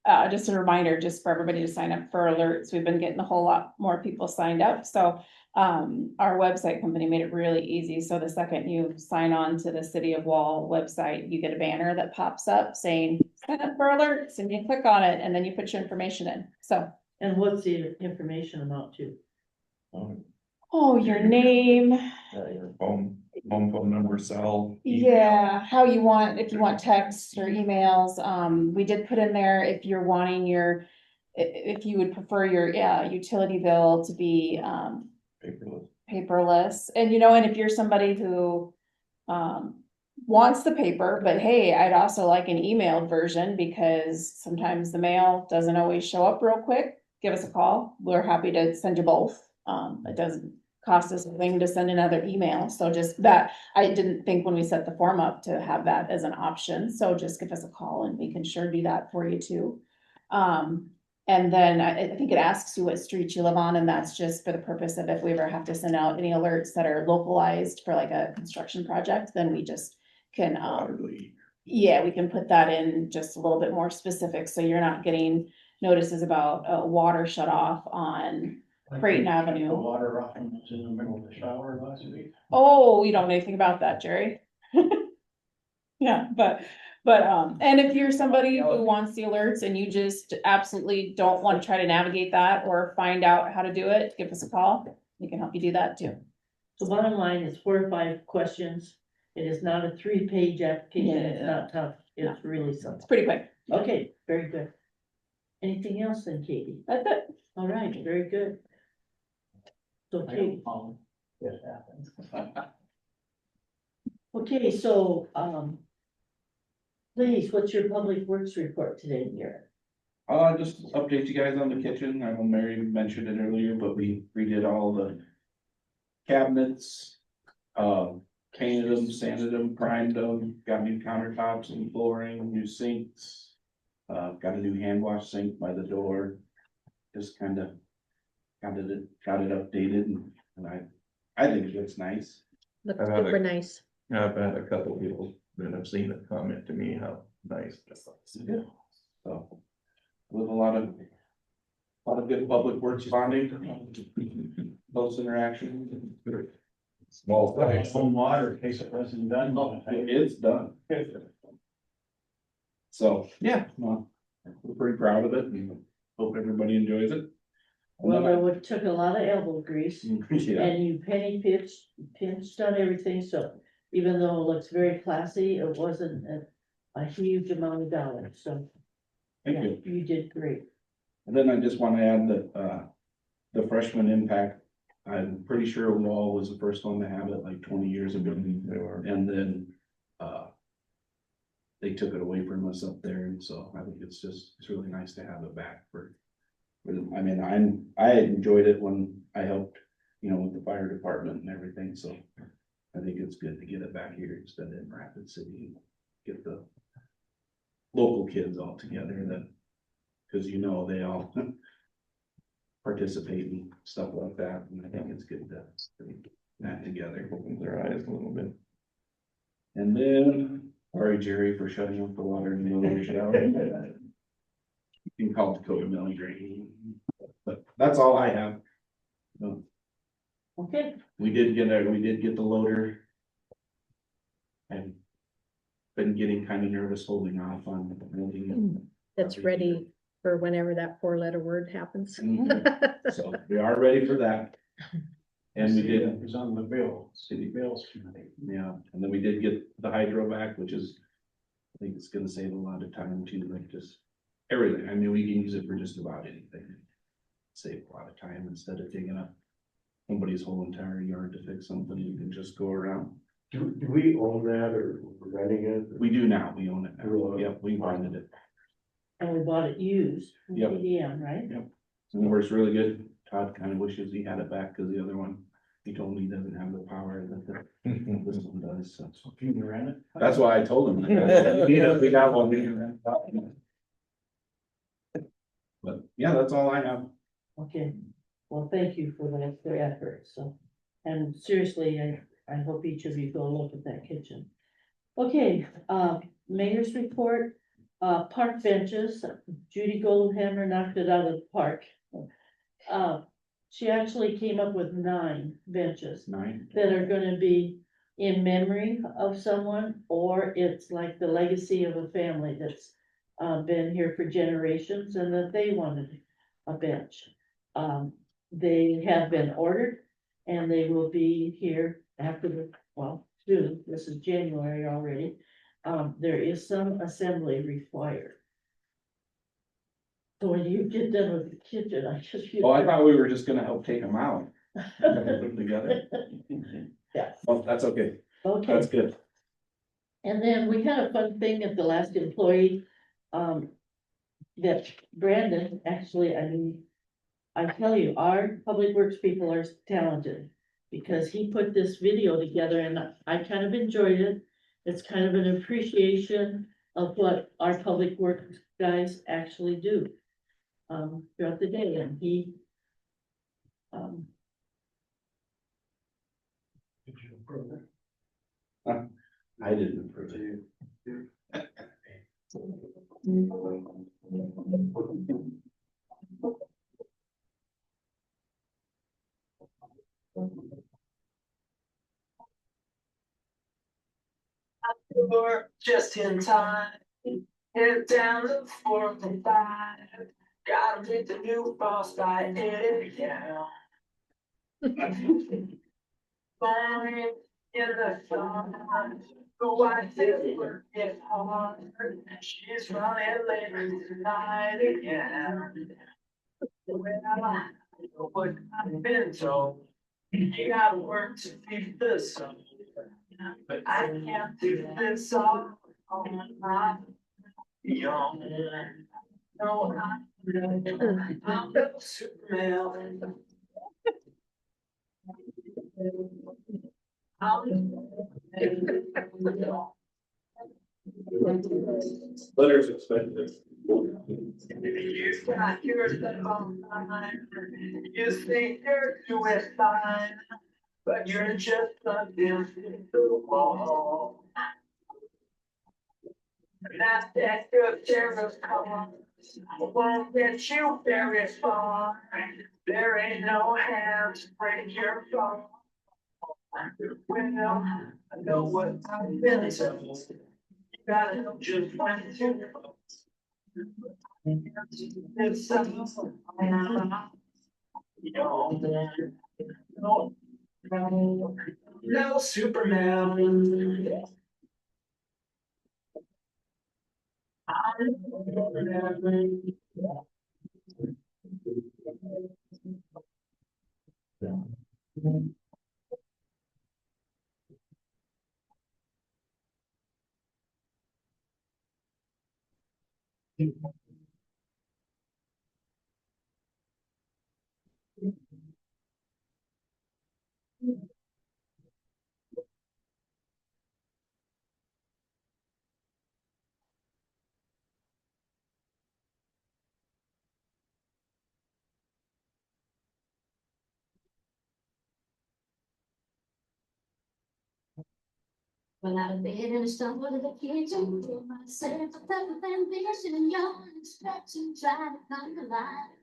a reminder, just for everybody to sign up for alerts. We've been getting a whole lot more people signed up, so our website company made it really easy. So the second you sign on to the City of Wall website, you get a banner that pops up saying, sign up for alerts, and you click on it, and then you put your information in, so. And what's the information amount to? Oh, your name, Your phone number, cell. yeah, how you want, if you want texts or emails, we did put in there if you're wanting if you would prefer your, utility bill to be, Paperless. paperless, and and if you're somebody who, wants the paper, but hey, I'd also like an emailed version because sometimes the mail doesn't always show up real quick, give us a call, we're happy to send you both, it doesn't cost us a thing to send another email, so just that, I didn't think when we set the form up to have that as an option, so just give us a call and we can sure do that for you too. And then I think it asks you what street you live on, and that's just for the purpose of if we ever have to send out any alerts that are localized for like a construction project, then we just can, yeah, we can put that in just a little bit more specific, so you're not getting notices about a water shut off on Creighton The Avenue. water off and was in the middle of the shower last week. Oh, you don't know anything about that, Jerry? Yeah, but, and if you're somebody who wants the alerts and you just absolutely don't want to try to navigate that or find out how to do it, give us a call. We can help you do that too. So bottom line is 4 or 5 questions. It is not a 3-page application. It's Yeah. not tough. It's really something. It's pretty quick. Okay, very good. Anything else then, Katie? That's it. All right, very good. So Katie, This happens. okay, so, please, what's your public works report today, Garrett? Just update you guys on the kitchen. I know Mary mentioned it earlier, but we redid all the cabinets. Painted them, sanded them, primed them, got new countertops and flooring, new sinks. Got a new hand wash sink by the door. Just got it updated and I think it looks nice. Looks I've had super nice. I've had a couple people that have seen it comment to me how nice. So, with a lot of good public works bonding, close interaction. Small thing. Home water, in case it wasn't done. It's done. So, yeah, well, we're pretty proud of it and hope everybody enjoys it. And Well, then it took a lot of elbow grease yeah, and you pinched on everything, so even though it looks very classy, it wasn't a huge amount of dollars, so. thank Yeah, you. you did great. And then I just want to add that, the freshman impact, I'm pretty sure Wall was the first one to have it like 20 years ago. And then, they took it away from us up there, and so I think it's really nice to have it back I mean, I enjoyed it when I helped, with the fire department and everything, so I think it's good to get it back here instead of in Rapid City, and get the local kids all together that, cause they all participate in stuff like that, and I think it's good to put that together. Opens their eyes a little bit. And then, sorry Jerry for shutting off the water in the middle of the shower. You can call it Dakota Milling Drain, but that's all I have. So, Okay, we did get the loader. And been getting kind of nervous holding off on building. That's ready for whenever that 4-letter word happens. So we are ready for that. And we did, It was on the city bills committee. yeah, and then we did get the hydro back, which is, I think it's gonna save a lot of time too, like just everything. I mean, we can use it for just about anything. Save a lot of time instead of taking up somebody's whole entire yard to fix something, you can just go around. Do we own that or renting it? We do now, we own it now. Really? Yep, we rented it. and we bought it used from Yep. TDM, right? Yep. And it works really good. Todd kind of wishes he had it back, cause the other one, he told me he doesn't have the power that this one does, so. Can you rent it? That's why I told him. We got one. we can rent it. But yeah, that's all I have. Okay, well, thank you for their effort, so, and seriously, I hope each of you go look at that kitchen. Okay, mayor's report, park benches, Judy Goldhammer knocked it out of the park. She actually came up with 9 benches 9. that are gonna be in memory of someone, or it's like the legacy of a family that's been here for generations and that they wanted a bench. They have been ordered and they will be here after soon, this is January already. There is some assembly required. So when you get done with the kitchen, I just. Oh, I thought we were just gonna help take them out. Put them together. Yeah. Well, that's okay. Okay. That's good. And then we had a fun thing at the last employee, that Brandon, actually, I tell you, our public works people are talented. Because he put this video together and I kind of enjoyed it. It's kind of an appreciation of what our public works guys actually do. Throughout the day, and he. Did you approve it? I didn't approve it. Just in time, head down the 405, gotta meet the new boss by anyhow. Morning in the sun, the wife is working hard, she's running late tonight again. Well, I know what I've been told, you gotta work to feed the soul. But I can't do this all on my own. No, I'm no Superman. Letters expected. You got yours on mine. You think you're doing fine, but you're just plugged into the wall. That's that good sheriff's call. I won't get you very far. There ain't no hand to break your fall. Well, I know what I've been told. You gotta know just when to. It's no Superman. Well, out of bed and I stumble to the kitchen, feel myself a cup of ambition and yawn and stretch and try to come alive.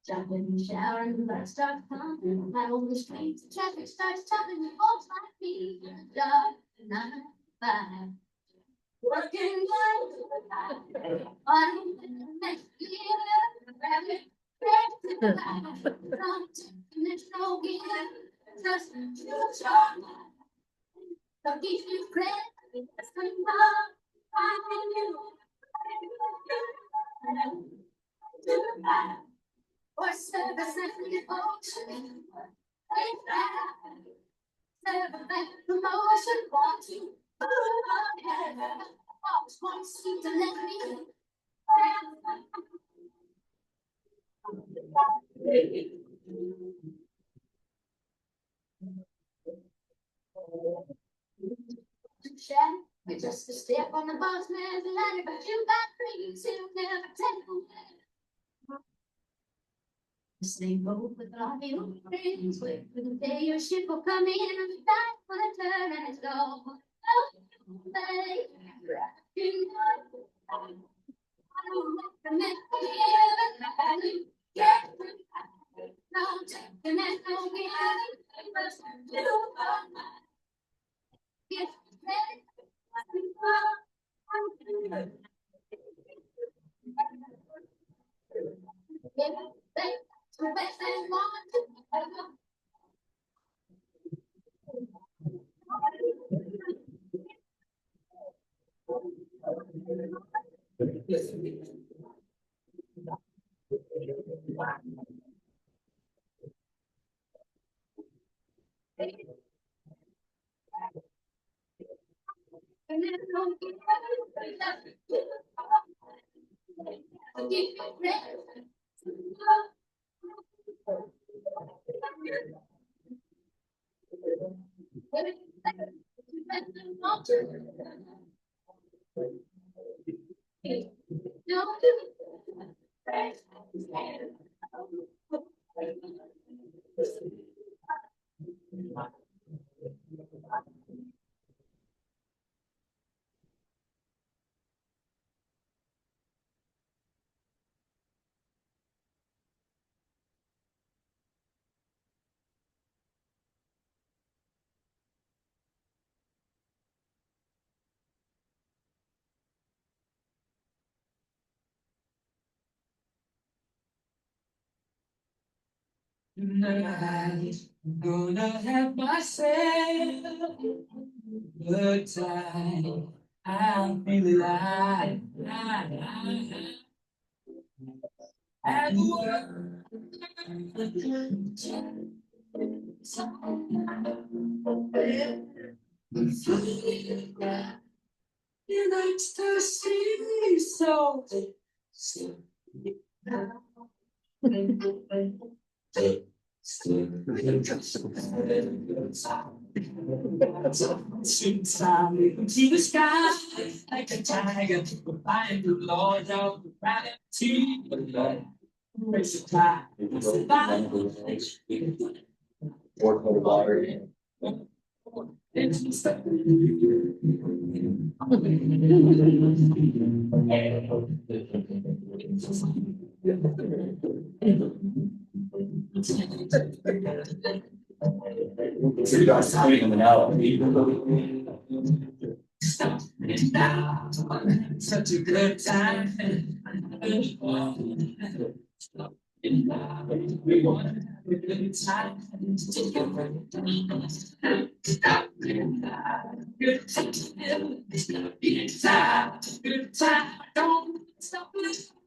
Jump in the shower and the blood starts pumping. Out on the streets, the traffic starts jumping. And folks like me in the dark, 9 to 5. Working 9 to 5. On the next year, rabbit, there's no give. Just you talk. So give you credit, it's coming up, finding you. Or service and devotion. Service and promotion, want to. Always want you to let me. You're just a step on the boss man's ladder, but you got dreams he'll never take away. The same boat with all your friends, wait for the day your ship will come in and the tide will turn and it's all. Tonight, I'm gonna have myself a good time. I'm feeling like at work. He likes to see so. See the sky like a tiger, find the Lord of gravity. Race the tide, water. It's Such a good time. We want to have a good time. Good time, good time, don't stop listening.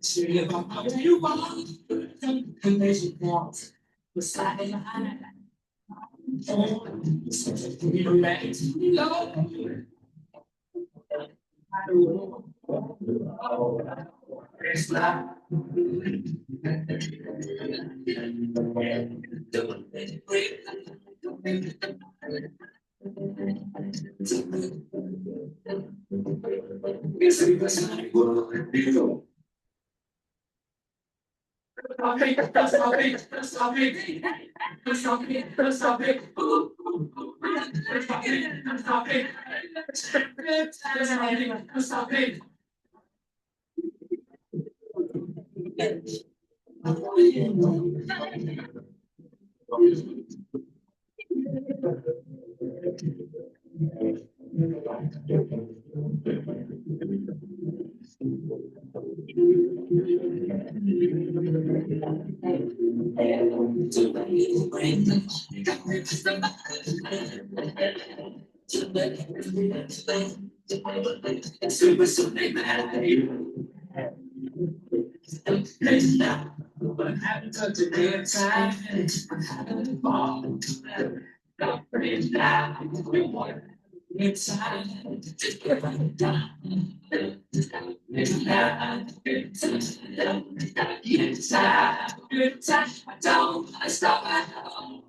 See about you want, and there's you want, beside the line. We make love. It's like Super, super man. But having such a good time. Having fun. Right now, we want inside. Just give it time. Inside, good time. I don't wanna stop at home.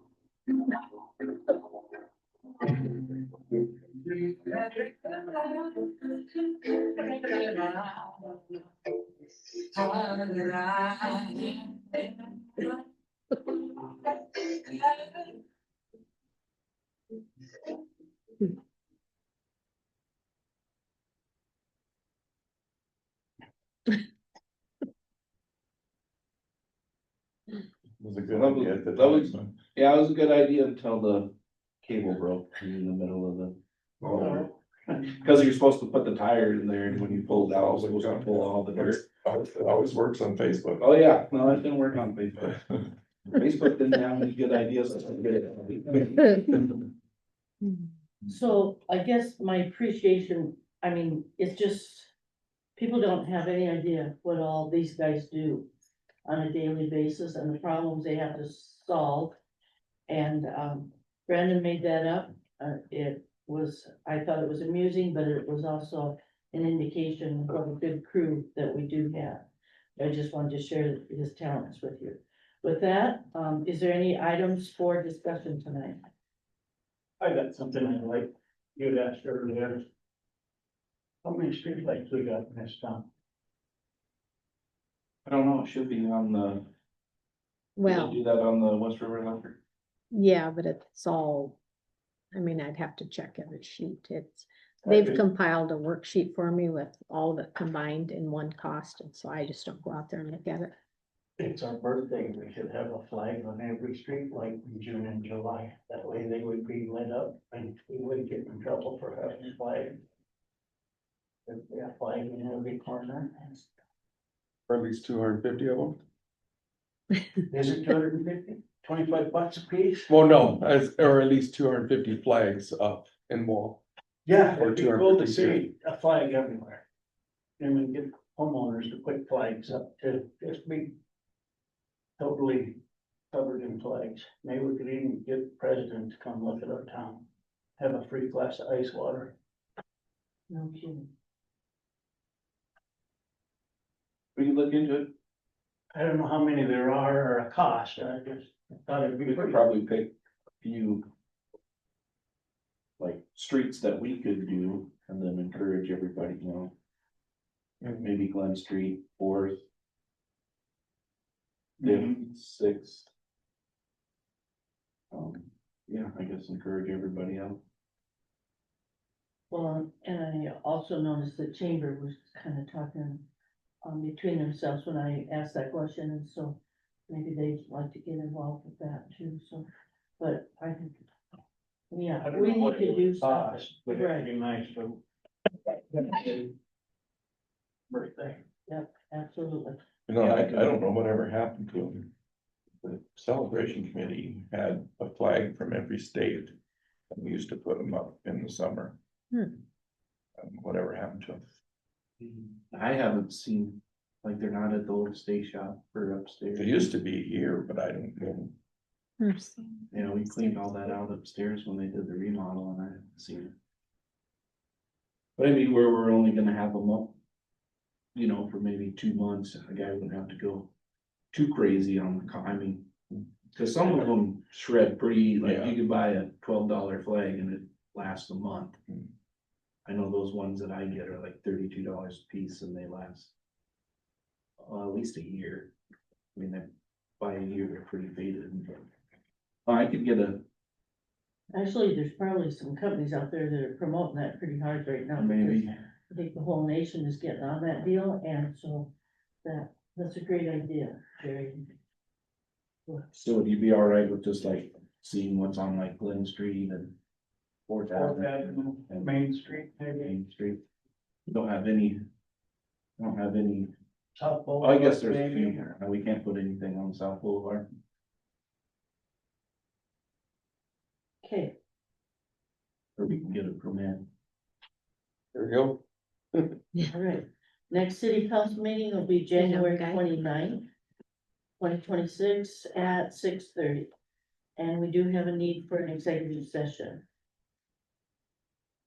Was a good idea at the time. Yeah, it was a good idea until the cable broke in the middle of the. Cause you're supposed to put the tire in there and when you pull it out, it's supposed to pull all the dirt. It always works on Facebook. Oh, yeah, no, it didn't work on Facebook. Facebook didn't have any good ideas. So I guess my appreciation, I mean, it's just, people don't have any idea what all these guys do on a daily basis and the problems they have to solve. And, Brandon made that up. It was, I thought it was amusing, but it was also an indication of a good crew that we do have. I just wanted to share his talents with you. With that, is there any items for discussion tonight? I got something I'd like you to ask earlier. How many streetlights we got in this town? I don't know, it should be on the. Well, Do that on the West River Electric. yeah, but it's all, I mean, I'd have to check every sheet. They've Okay. compiled a worksheet for me with all of it combined in one cost, and so I just don't go out there and look at it. It's our birthday, we should have a flag on every street like in June and July. That way they would be lit up and we wouldn't get in trouble for having a flag. There'd be a flag in every corner. Or at least 250 of them. Is it 250? 25 bucks a piece? Well, no, or at least 250 flags up in wall. Yeah, Or it'd be cool to 250, see a flag everywhere. And we get homeowners to put flags up to just be totally covered in flags. Maybe we could even get the president to come look at our town. Have a free glass of ice water. No kidding. We can look into it. I don't know how many there are or a cost. I just thought it'd be We could pretty. probably pick a few. Like streets that we could do and then encourage everybody, you know. Maybe Glen Street, 4th. Mhm. 6th. Yeah, I guess encourage everybody out. Well, and I also noticed the chamber was kind of talking between themselves when I asked that question, and so maybe they'd like to get involved with that too, so, but I think. Yeah, I don't we know need what to it do would something, cost, but it'd right, be nice to. Birthday. yep, absolutely. You know, I don't know whatever happened to them. The celebration committee had a flag from every state. And we used to put them up in the summer. Whatever happened to them. I haven't seen, like, they're not at the old state shop or upstairs. They used to be here, but I don't know. You know, we cleaned all that out upstairs when they did the remodel and I haven't seen it. But I mean, where we're only gonna have them up, you know, for maybe 2 months, a guy wouldn't have to go too crazy on the, I mean, cause some of them shred pretty, like Yeah. you could buy a $12 flag and it lasts a month. I know those ones that I get are like $32 a piece and they last at least a year. I mean, they by a year, they're pretty faded. I could get a, Actually, there's probably some companies out there that are promoting that pretty hard right now. maybe, because I think the whole nation is getting on that deal, and so that's a great idea, Jerry. so would you be all right with just like seeing what's on like Glen Street and Fourth Fourth Avenue Avenue, and Main Street, maybe. Main Street? Don't have any. South Oh, I guess there's a maybe. few, we can't put anything on South Boulevard. Okay, Or we can get a permit. There we go. all right. Next city council meeting will be January Okay. 29th, 2026 at 6:30. And we do have a need for an executive session.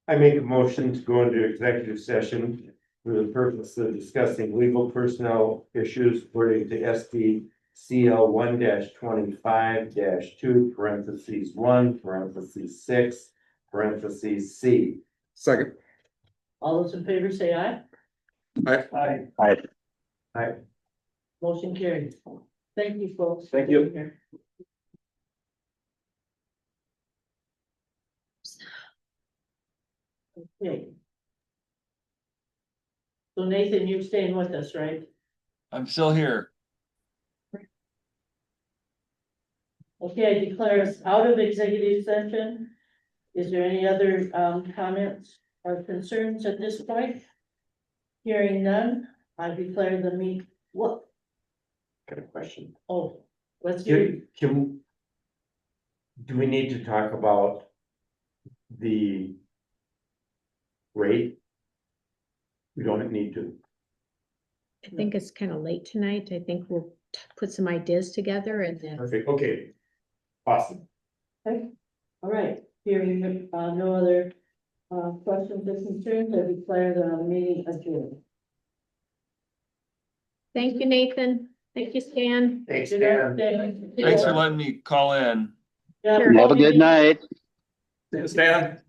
I make a motion to go into executive session for the purpose of discussing legal personnel issues according to SDCL 1-25-2 parentheses 1 parentheses 6 parentheses C. Second. All those in favor say aye. Aye. Aye. Motion carries. Thank you, folks. Thank you. Okay. So Nathan, you're staying with us, right? I'm still here. Okay, I declare us out of executive session. Is there any other comments or concerns at this point? Hearing none, I declare the meet, what? Got a question. Oh, let's hear. Do we need to talk about the rate? We don't need to. I think it's kind of late tonight. I think we'll put some ideas together and then. Perfect, okay. Awesome. Okay, all right, hearing no other questions or concerns, I declare the meeting adjourned. Thank you, Nathan. Thank you, Stan. Thanks, Good Dan. afternoon. Thanks for letting me call in. Yeah, Have a good night. Stan.